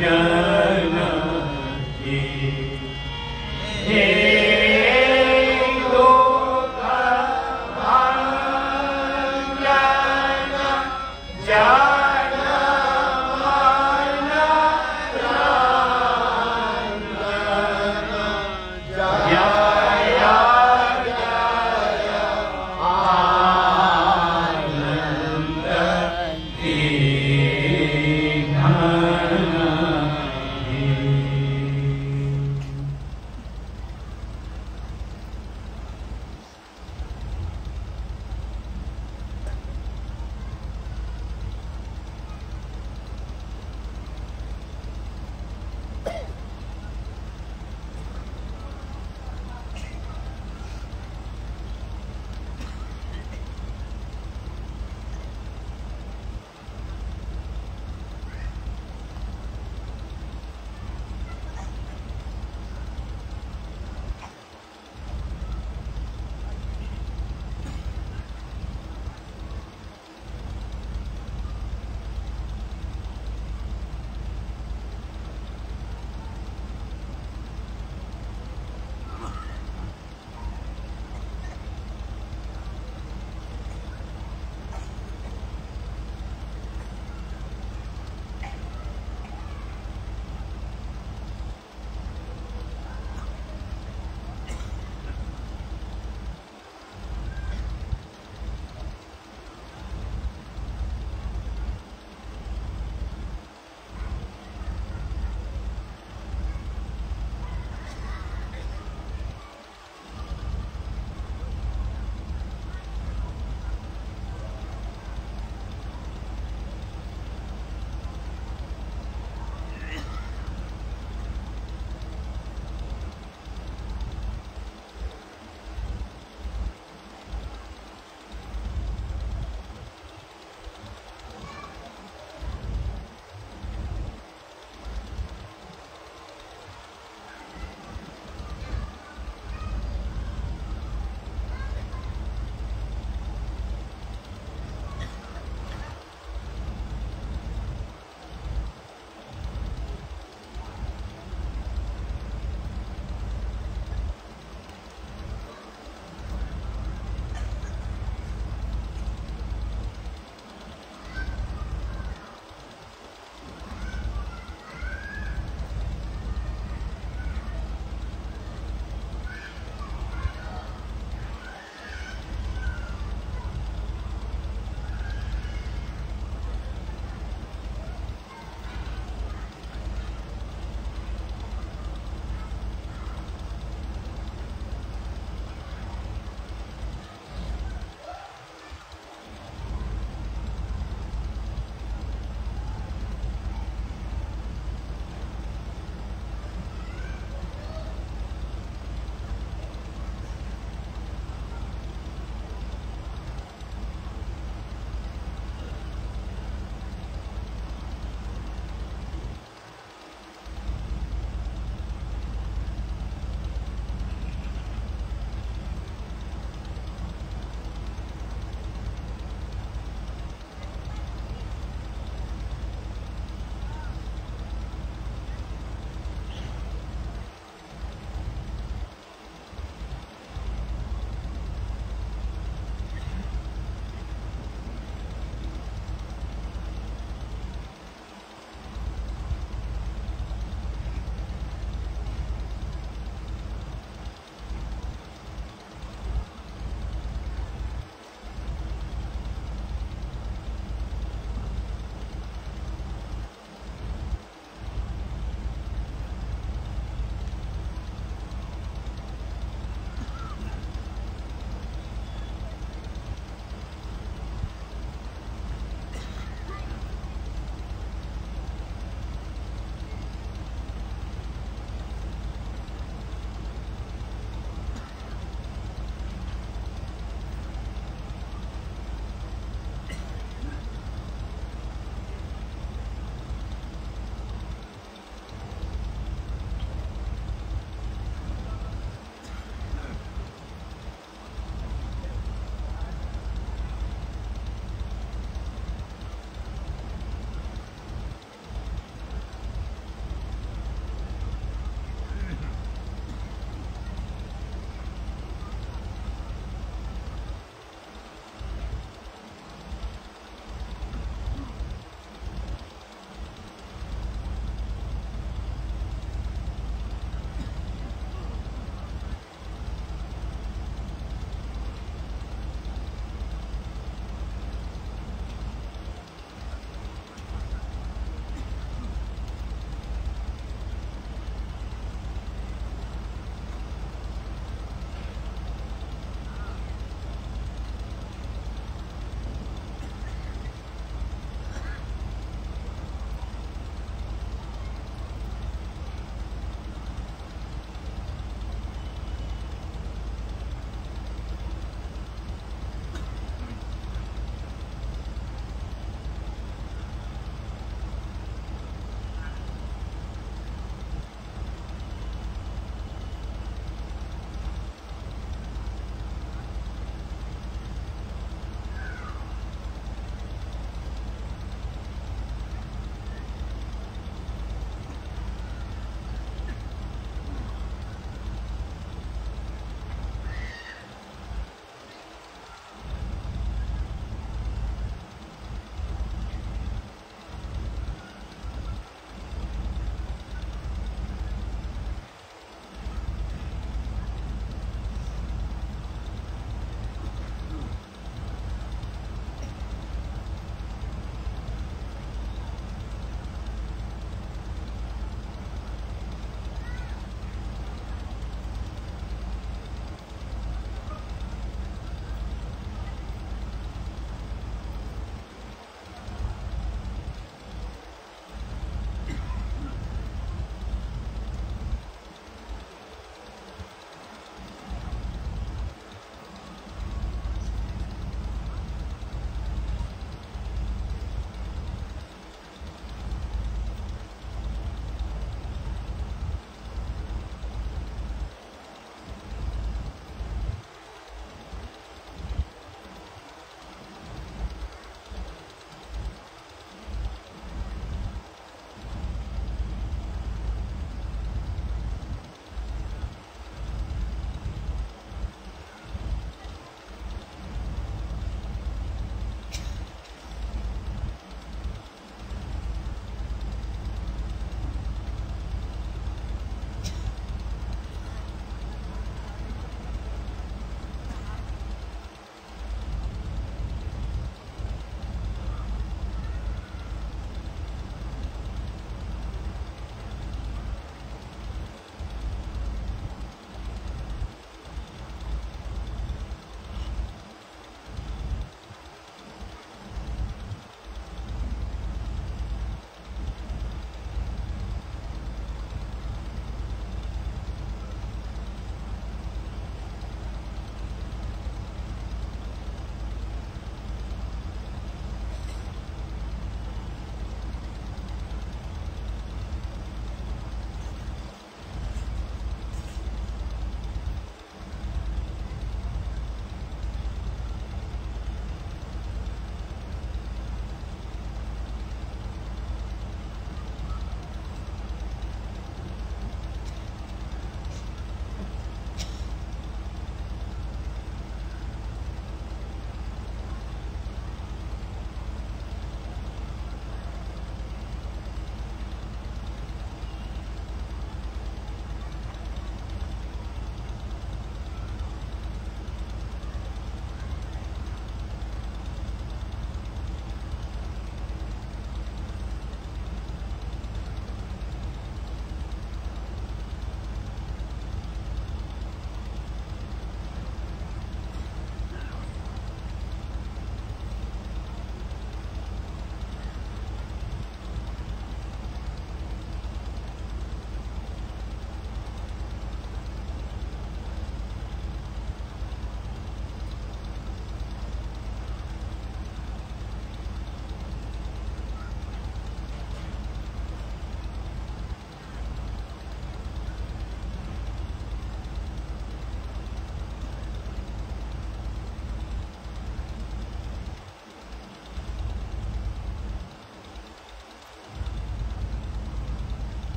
जनती हे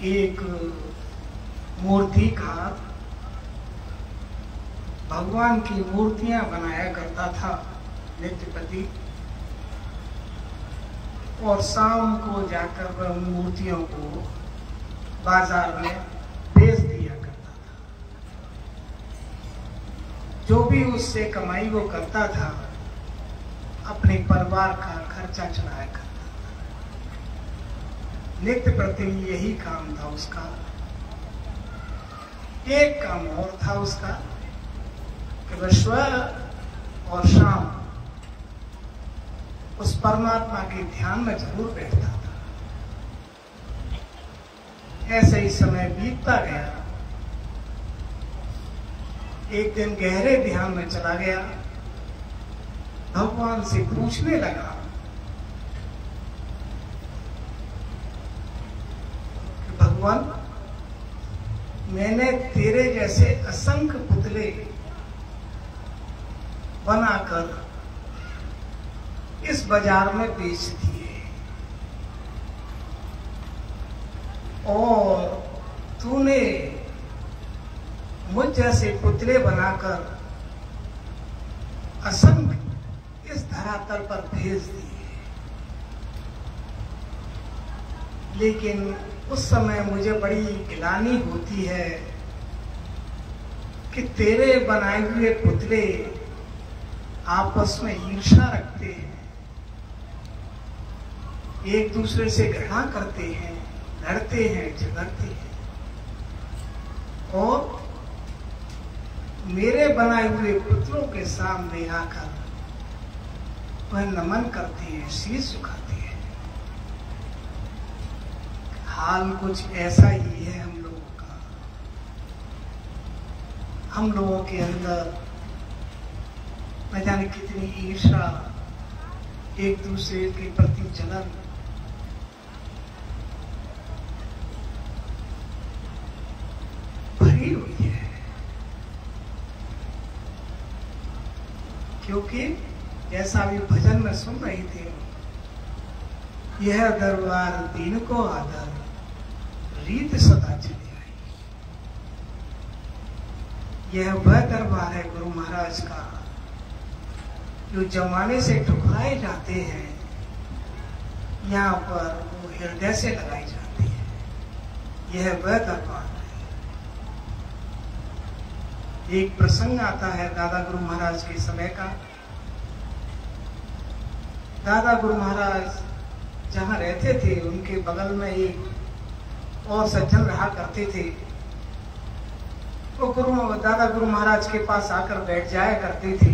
एक मूर्तिकार भगवान की मूर्तियां बनाया करता था नित्यपति, और शाम को जाकर वह मूर्तियों को बाजार में बेच दिया करता था। जो भी उससे कमाई वो करता था, अपने परिवार का खर्चा चलाया करता था। नित्य प्रति यही काम था उसका। एक काम और था उसका कि वह सुबह और शाम उस परमात्मा के ध्यान में जरूर बैठता था। ऐसे ही समय बीतता गया। एक दिन गहरे ध्यान में चला गया, भगवान से पूछने लगा, भगवान, मैंने तेरे जैसे असंख्य पुतले बनाकर इस बाजार में बेच दिए, और तूने मुझ जैसे पुतले बनाकर असंख्य इस धरातल पर भेज दिए। लेकिन उस समय मुझे बड़ी गिलानी होती है कि तेरे बनाए हुए पुतले आपस में ईर्ष्या रखते हैं, एक दूसरे से घृणा करते हैं, लड़ते हैं, झगड़ते हैं, और मेरे बनाए हुए पुतलों के सामने आकर वह नमन करते हैं, शीश झुकाते हैं। हाल कुछ ऐसा ही है हम लोगों का। हम लोगों के अंदर न जाने कितनी ईर्ष्या, एक दूसरे के प्रति जलन, भरी हुई है। क्योंकि जैसा अभी भजन में सुन रहे थे, यह दरबार दीन को आदर, रीत सदा चली आई। यह वह दरबार है गुरु महाराज का जो जमाने से ठुकराए जाते हैं, यहाँ पर वो हृदय से लगाई जाती है। यह वह दरबार है। एक प्रसंग आता है दादा गुरु महाराज के समय का। दादा गुरु महाराज जहाँ रहते थे, उनके बगल में एक और सज्जन रहा करते थे। वो दादा गुरु महाराज के पास आकर बैठ जाया करते थे।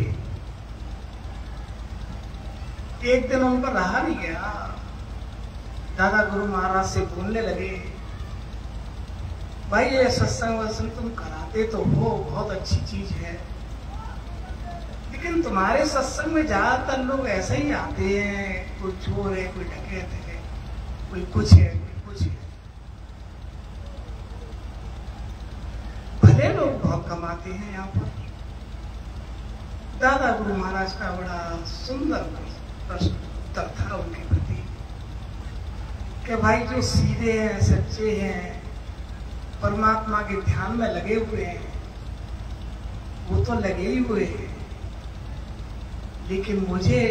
एक दिन उन पर रहा नहीं गया, दादा गुरु महाराज से बोलने लगे, भाई ये सत्संग वत्संग तुम कराते तो हो, बहुत अच्छी चीज है, लेकिन तुम्हारे सत्संग में ज्यादातर लोग ऐसे ही आते हैं, कोई चोर है, कोई डकैत है, कोई कुछ है, कोई कुछ है। भले लोग बहुत कमाते हैं यहाँ पर। दादा गुरु महाराज का बड़ा सुंदर प्रश्न उत्तर था उनके प्रति कि भाई जो सीधे हैं, सच्चे हैं, परमात्मा के ध्यान में लगे हुए हैं, वो तो लगे ही हुए हैं, लेकिन मुझे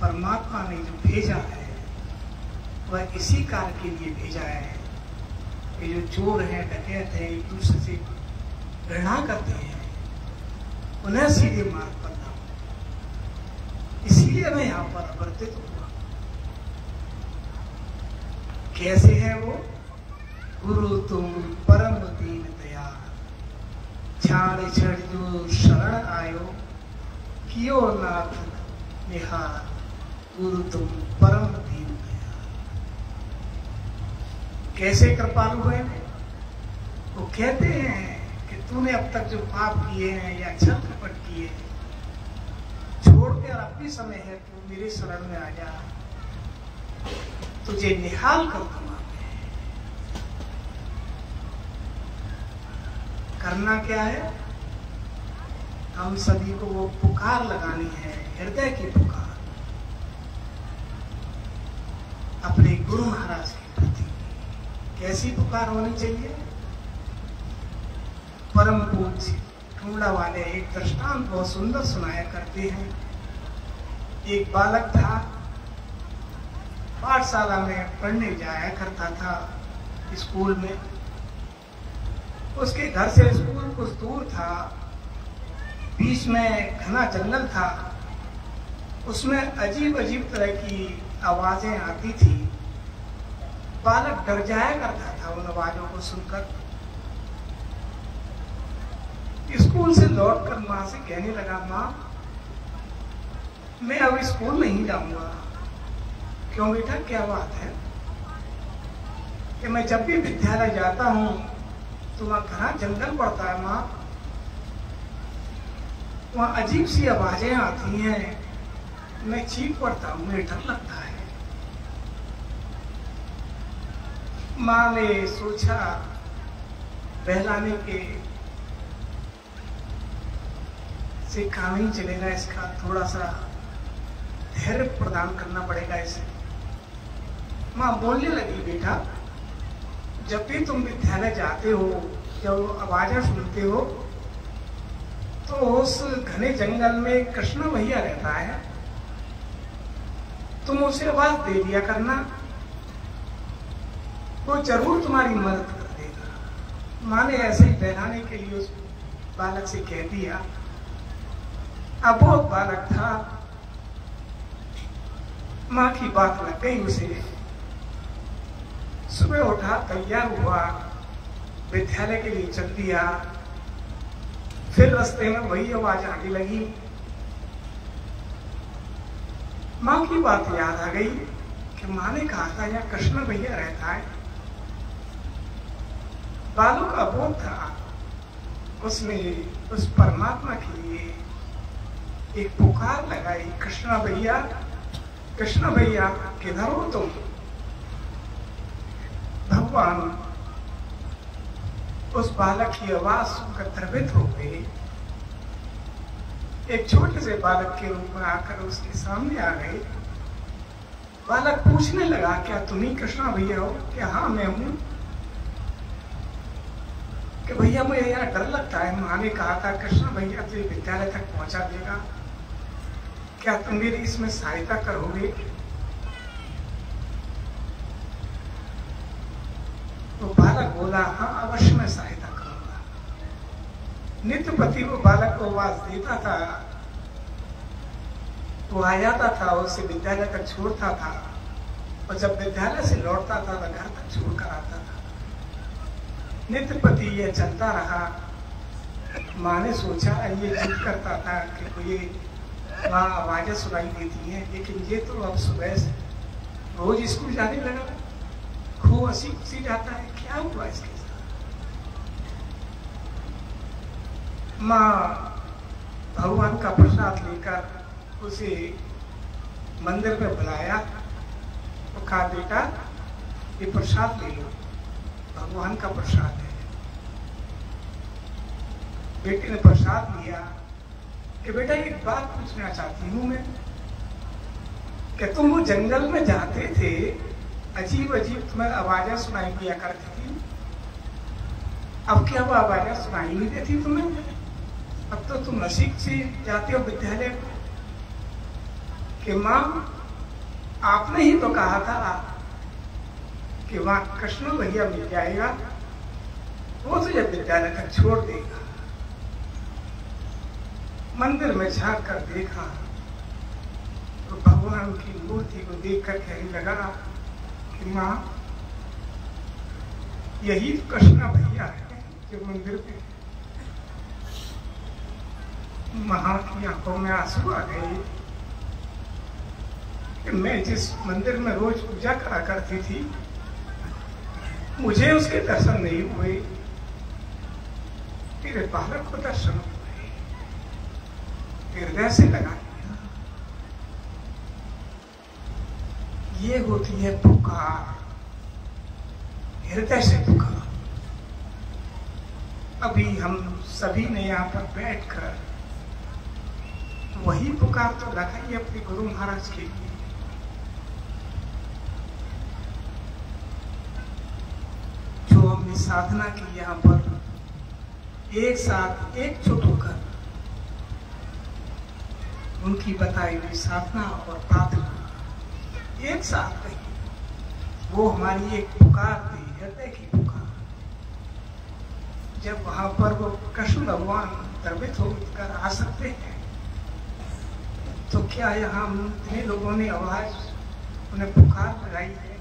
परमात्मा ने जो भेजा है वह इसी कार्य के लिए भेजा है कि जो चोर हैं, डकैत हैं, एक दूसरे से घृणा करते हैं, उन्हें सीधे मार्ग पर लाऊं। इसीलिए मैं यहाँ पर अवर्तित हुआ। कैसे है वो? गुरु तुम परम दीन दयाल, तुम्हारे छड़ जो शरण आयो, कियो नाथ निहार, गुरु तुम परम दीन दयाल। कैसे कृपालु है? वो कहते हैं कि तूने अब तक जो पाप किए हैं या छल कपट किए हैं, छोड़ के अब भी समय है, तू मेरे शरण में आ जा, तुझे निहाल कर दूंगा। करना क्या है? हम सभी को वो पुकार लगानी है, हृदय की पुकार, अपने गुरु महाराज के प्रति। कैसी पुकार होनी चाहिए? परम पूज्य टुंडा वाले एक दृष्टांत बहुत सुंदर सुनाया करते हैं। एक बालक था, पाठशाला में पढ़ने जाया करता था, स्कूल में। उसके घर से स्कूल कुछ दूर था, बीच में घना जंगल था, उसमें अजीब अजीब तरह की आवाजें आती थी। बालक डर जाया करता था उन आवाजों को सुनकर। स्कूल से लौटकर माँ से कहने लगा, माँ मैं अब स्कूल नहीं जाऊंगा। क्यों बेटा, क्या बात है? कि मैं जब भी विद्यालय जाता हूँ तो वहां घना जंगल पड़ता है माँ, वहां अजीब सी आवाजें आती हैं, मैं चीख पड़ता हूं, मुझे डर लगता है। माँ ने सोचा बहलाने के से काम ही चलेगा, इसका थोड़ा सा धैर्य प्रदान करना पड़ेगा इसे। माँ बोलने लगी, बेटा जब भी तुम विद्यालय जाते हो, जब आवाजें सुनते हो, तो उस घने जंगल में कृष्ण भैया रहता है, तुम उसे आवाज दे दिया करना, वो जरूर तुम्हारी मदद कर देगा। माँ ने ऐसे ही बहलाने के लिए उस बालक से कह दिया। अब वो बालक था, माँ की बात लग गई उसे। सुबह उठा, तैयार हुआ, विद्यालय के लिए चल दिया। फिर रास्ते में वही आवाज आने लगी। माँ की बात याद आ गई कि माँ ने कहा था यहाँ कृष्ण भैया रहता है। बालक अबोध था, उसने उस परमात्मा के लिए एक पुकार लगाई, कृष्ण भैया, कृष्ण भैया किधर हो तुम? भगवान उस बालक की आवाज सुनकर द्रवित हो गए। एक छोटे से बालक के रूप में आकर उसके सामने आ गए। बालक पूछने लगा, क्या तुम ही कृष्णा भैया हो? क्या हाँ मैं हूं। कि भैया मुझे यहाँ डर लगता है, माँ ने कहा था कृष्णा भैया तुझे विद्यालय तक पहुंचा देगा, क्या तुम मेरी इसमें सहायता करोगे? तो बालक बोला, हाँ अवश्य मैं सहायता करूंगा। नित्य प्रति वो बालक को आवाज देता था, वो आ जाता था, उसे विद्यालय तक छोड़ता था, और जब विद्यालय से लौटता था तो घर तक छोड़कर आता था। नित्य प्रति ये चलता रहा। माँ ने सोचा ये जिद करता था कि ये वहाँ आवाजें सुनाई देती हैं, लेकिन ये तो अब सुबह से रोज स्कूल जाने लगा, खूब हंसी खुशी जाता है, क्या हुआ इसके साथ? माँ भगवान का प्रसाद लेकर उसे मंदिर में बुलाया तो कहा, बेटा ये प्रसाद ले लो, भगवान का प्रसाद है। बेटे ने प्रसाद लिया कि बेटा एक बात पूछना चाहती हूँ मैं, कि तुम वो जंगल में जाते थे, अजीब अजीब तुम्हें आवाजें सुनाई दिया करती थी, अब क्या वो आवाजें सुनाई नहीं देती तुम्हें? अब तो तुम नसीब से जाते हो विद्यालय को। कि माँ आपने ही तो कहा था कि वहां कृष्ण भैया मिल जाएगा, वो तुझे विद्यालय तक छोड़ देगा। मंदिर में झांक कर देखा तो भगवान की मूर्ति को देखकर कहने लगा कि माँ यही कृष्ण भैया है जो मंदिर में। मां की आंखों में आंसू आ गए कि मैं जिस मंदिर में रोज पूजा करा करती थी मुझे उसके दर्शन नहीं हुए, तेरे बालक को दर्शन हुए, हृदय से लगा दिया। ये होती है पुकार, हृदय से पुकार। अभी हम सभी ने यहाँ पर बैठकर वही पुकार तो लगाई अपने गुरु महाराज के लिए। जो हमने साधना की यहाँ पर एक साथ एकजुट होकर उनकी बताई हुई साधना और प्रार्थना एक साथ कही, वो हमारी एक पुकार थी, हृदय की पुकार। जब वहां पर वो कृष्ण भगवान द्रवित होकर आ सकते हैं तो क्या यहाँ इतने लोगों ने आवाज उन्हें पुकार लगाई है?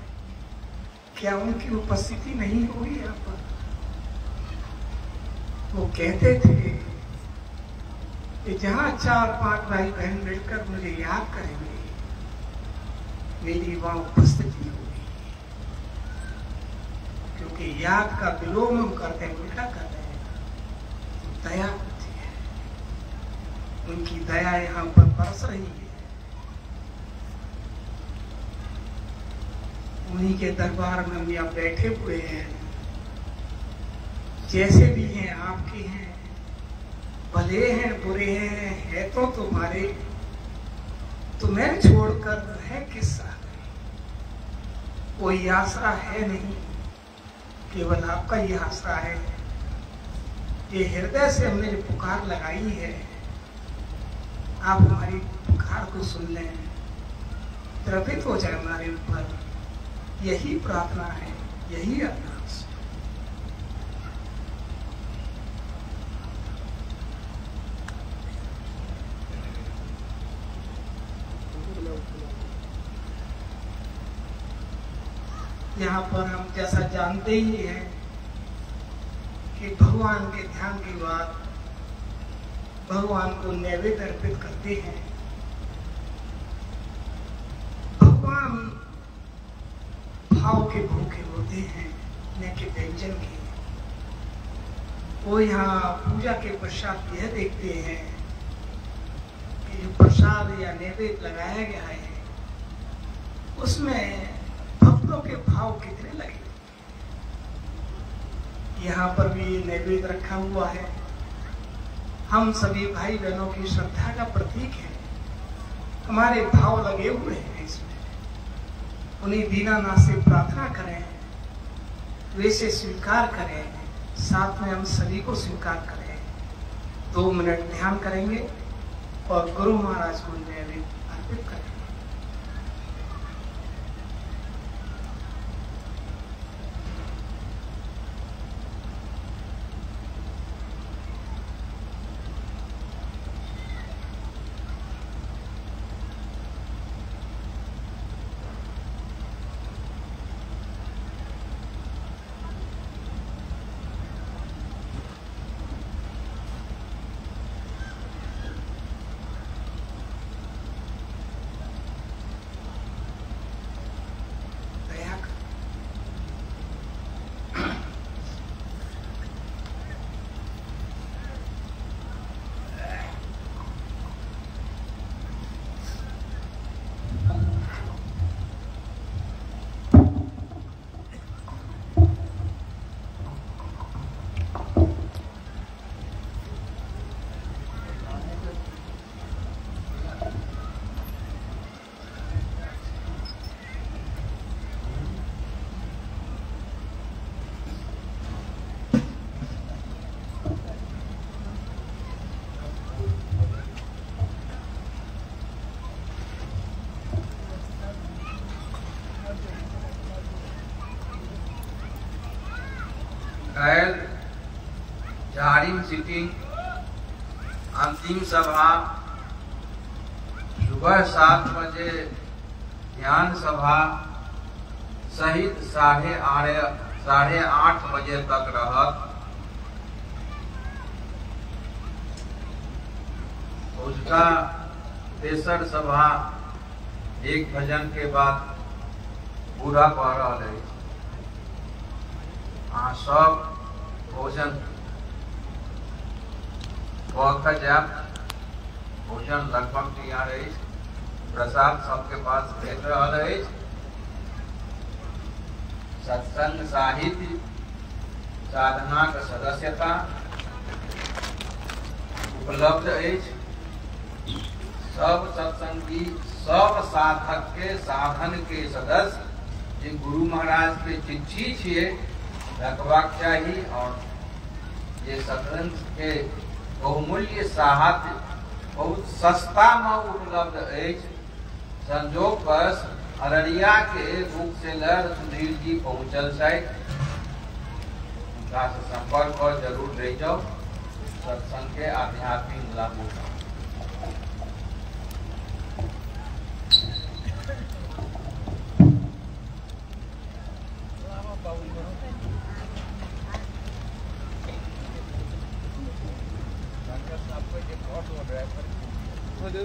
क्या उनकी उपस्थिति नहीं हुई यहाँ पर? वो कहते थे कि जहाँ 4-5 भाई बहन मिलकर मुझे याद करेंगे मेरी वहां उपस्थिति होगी, क्योंकि याद का विलोम हम करते हैं, उल्टा कर रहे हैं, तो दया होती है। उनकी दया यहाँ पर बरस रही है। उन्हीं के दरबार में हम यहाँ बैठे हुए हैं। जैसे भी हैं आपके हैं, भले हैं बुरे हैं, है तो तुम्हारे, तुम्हें छोड़कर है किस्सा, कोई आसरा है नहीं, केवल आपका ही आसरा है। ये हृदय से हमने जो पुकार लगाई है, आप हमारी पुकार को सुन लें, द्रवित हो जाए हमारे ऊपर, यही प्रार्थना है, यही अरदास। यहाँ पर हम जैसा जानते ही हैं कि भगवान के ध्यान के बाद भगवान को नैवेद्य अर्पित करते हैं। भगवान भाव के भूखे होते हैं, न कि व्यंजन के। वो यहाँ पूजा के पश्चात यह देखते हैं कि जो प्रसाद या नैवेद्य लगाया गया है उसमें भक्तों के भाव कितने लगे। यहाँ पर भी नैवेद्य रखा हुआ है, हम सभी भाई बहनों की श्रद्धा का प्रतीक है। हमारे भाव लगे हुए हैं इसमें, उन्हें दीनानाथ से प्रार्थना करें, वैसे स्वीकार करें, साथ में हम सभी को स्वीकार करें। 2 मिनट ध्यान करेंगे और गुरु महाराज को नैवेद्य अर्पित करें। जारिम सिटिंग अंतिम सभा सुबह 7 बजे ध्यान सभा सहित 8:30 बजे तक रहत। का 63 सभा एक भजन के बाद पूरा कह रहा है। हाँ, सब भोजन जाप भोजन लगभग तैयार है। प्रसाद सबके पास भेज रहा है। सत्संग साहित्य साधना का सदस्यता उपलब्ध है। सब सत्संगी सब साधक के साधन के सदस्य जिन गुरु महाराज के चिट्ठी छे रखबाक चाहिए। और ये सत्संग के बहुमूल्य साहित्य बहुत सस्ता में उपलब्ध है। संजोग बस अररिया के बुक सेलर सुधीर जी पहुंचल है, उनका से संपर्क कर जरूर रह जाओ। सत्संग के आध्यात्मिक लाभ होगा।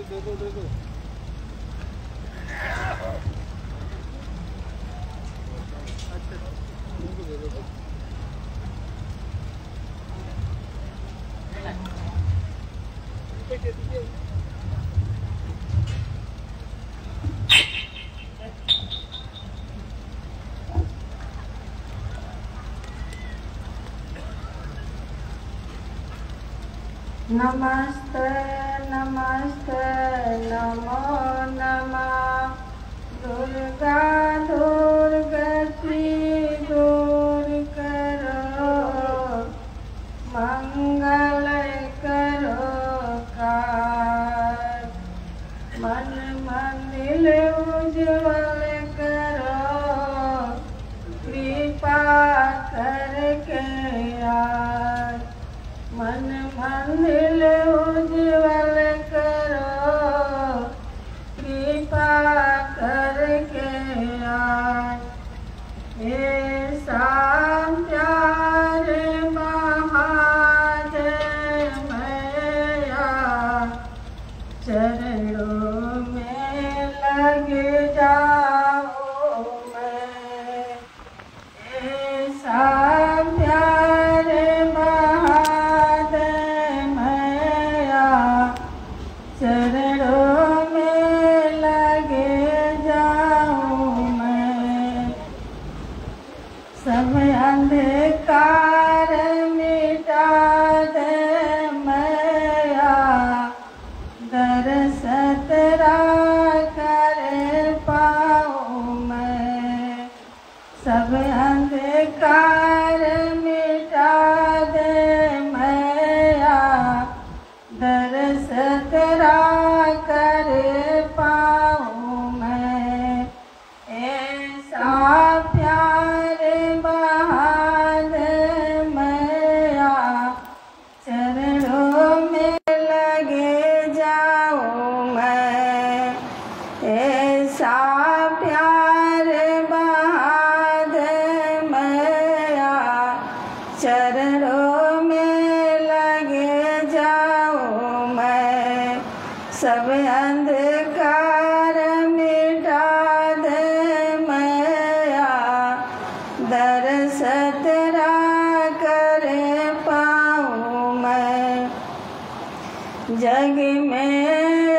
दो नमस्ते नमस्ते नमो नमः। दुर्गा दुर्गति दूर करो, मंगल करो कार। मन मंदिर उज्ज्वल करो, कृपा करके यार। मन मंदिर उज्ज्वल करो, कृपा करके आए। ऐसा प्यार महादेव मैया, चरणों में लग जाओ मैं। ऐसा प्यार चरणों में लगे जाऊं मैं। सब अंधकार मिटा दे मैया, दर्श तेरा कर पाऊं मैं। सब अंधकार मिटा दे मैया, दर्श तेरा कर पाऊं मैं। ऐसा प्यार महादेव मैया, चरणों में लगे जाऊं मैं। ऐसा प्यार महादेव मैया, चरणों में लगे जाऊं मैं। सब अंधकार मिटा दे मैया, दर्श तेरा कर पाऊं मैं। जग में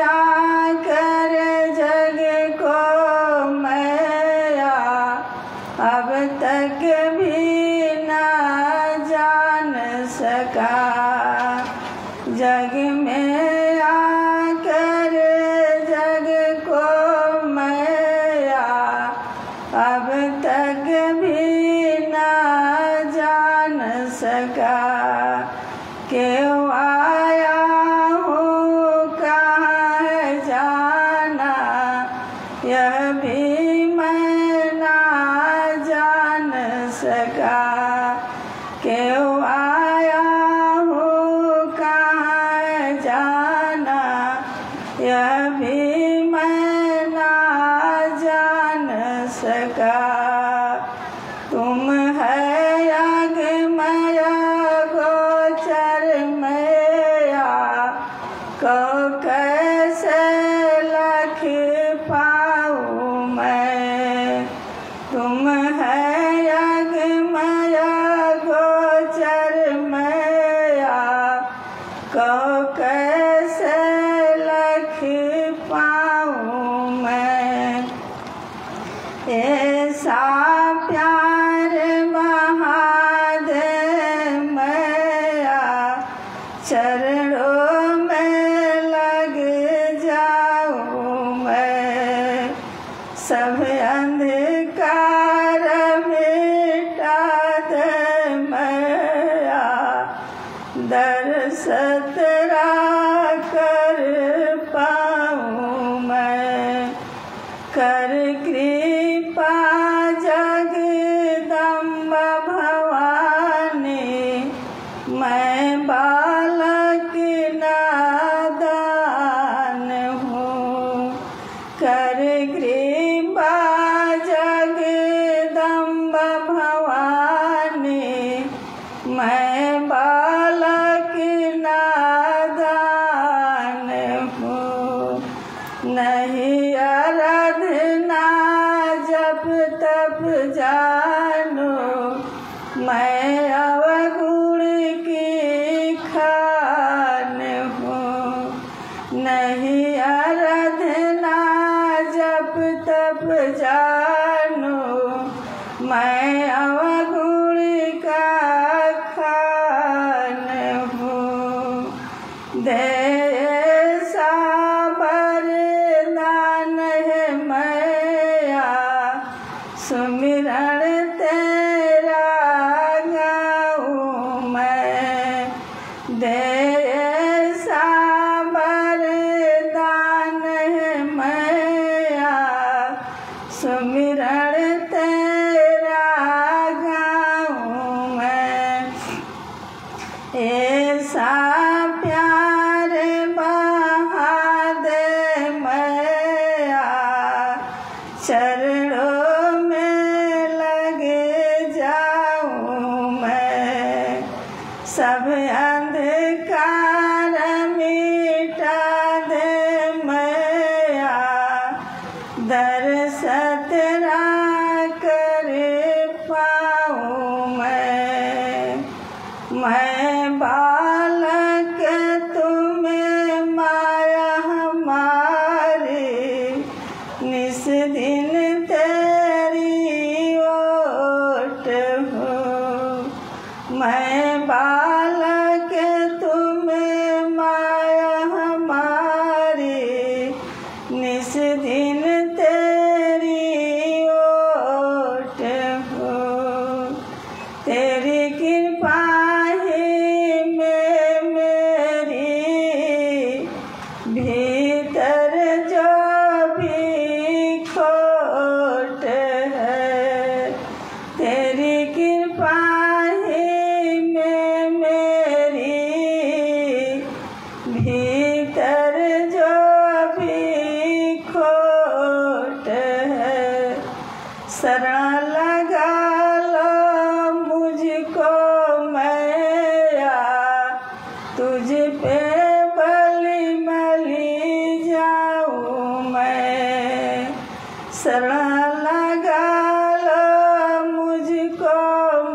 आकर जग को मैया, अब तक भी ना जान सका। जग में आकर जग को मैया, अब तक भी ना जान सका। क्यों आया हूँ कहाँ है जाना, यह भी मैं ना जान सका। क्यों आया हूँ कहाँ है जाना, यह भी मैं ना जान सका। तुम है आगमय गोचर में कहो कैसे लख पाऊँ मैं, ऐसा प्यार महादे मैया चरणों में लग जाऊँ मैं। सब अंधकार मिटा दे मैया, दर्श तेरा कर पाऊँ मैं। कर कृपा जगदम्ब भवानी, मैं बालक नादान हूँ। कर कृपा जगदम्ब भवानी, मैं बालक नादान हूँ। नहीं आराधना जप तप जानो, मैं अवगुण की खान हूँ। नहीं आराधना जप तप जानो, मैं अवगुण का खान हूँ। दे ऐसा वरदान है मैया, सुमिरन तेरा गाऊँ मैं। दे ऐसा वरदान है मैया, सुमिरन तेरा गाऊँ मैं। ऐसा प्यार महादे मैया, चरणों में लग जाऊँ मैं। सब अंधकार मिटा दे मैया, दर्श तेरा कर पाऊँ मैं। मैं बालक तुम्हें माया हमारी, निस दिन तेरी ओट हूँ। मैं बालक तुम्हें माया हमारी, निस दिन तेरी ओट हूँ। तेरी कृपा ही में मेरी, भीतर जो भी खोट है। तेरी कृपा ही में मेरी, भीतर जो भी खोट है। शरण लगा लो मुझको मैया, तुझ पे बलि मली जाऊँ मैं। शरण लगा लो मुझको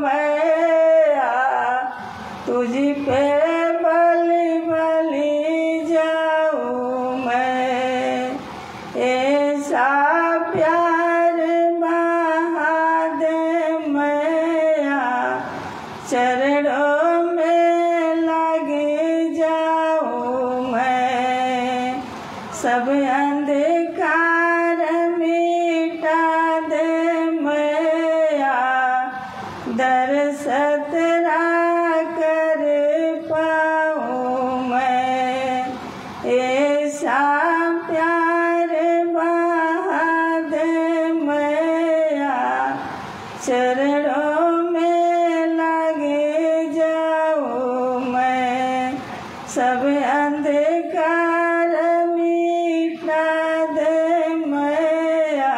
मैया, तुझ पे बलि मली जाऊँ मैं। ऐसा प्यार महादे मैया, चरणों में लग जाऊँ मैं। सब अंधकार मिटा दे मैया, दर्श तेरा कर पाऊँ मैं। ऐसा प्यार महादे मैया, चरणों में लग जाऊँ मैं। सब अंधकार मिटा दे मैया,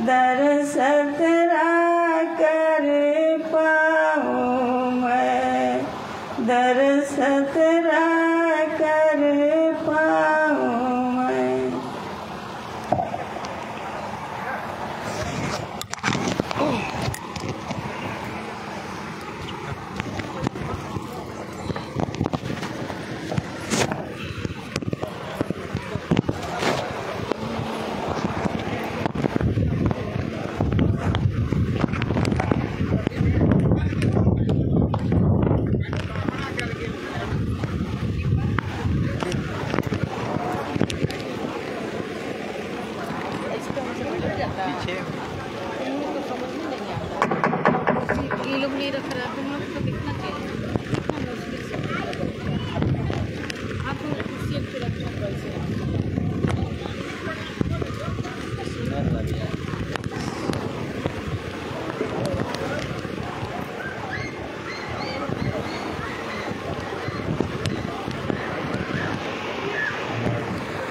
दर्श तेरा कर पाऊँ मैं। दर्श तेरा कर पाऊँ मैं।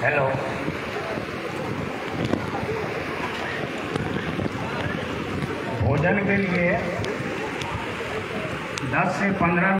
हेलो, भोजन के लिए 10 से 15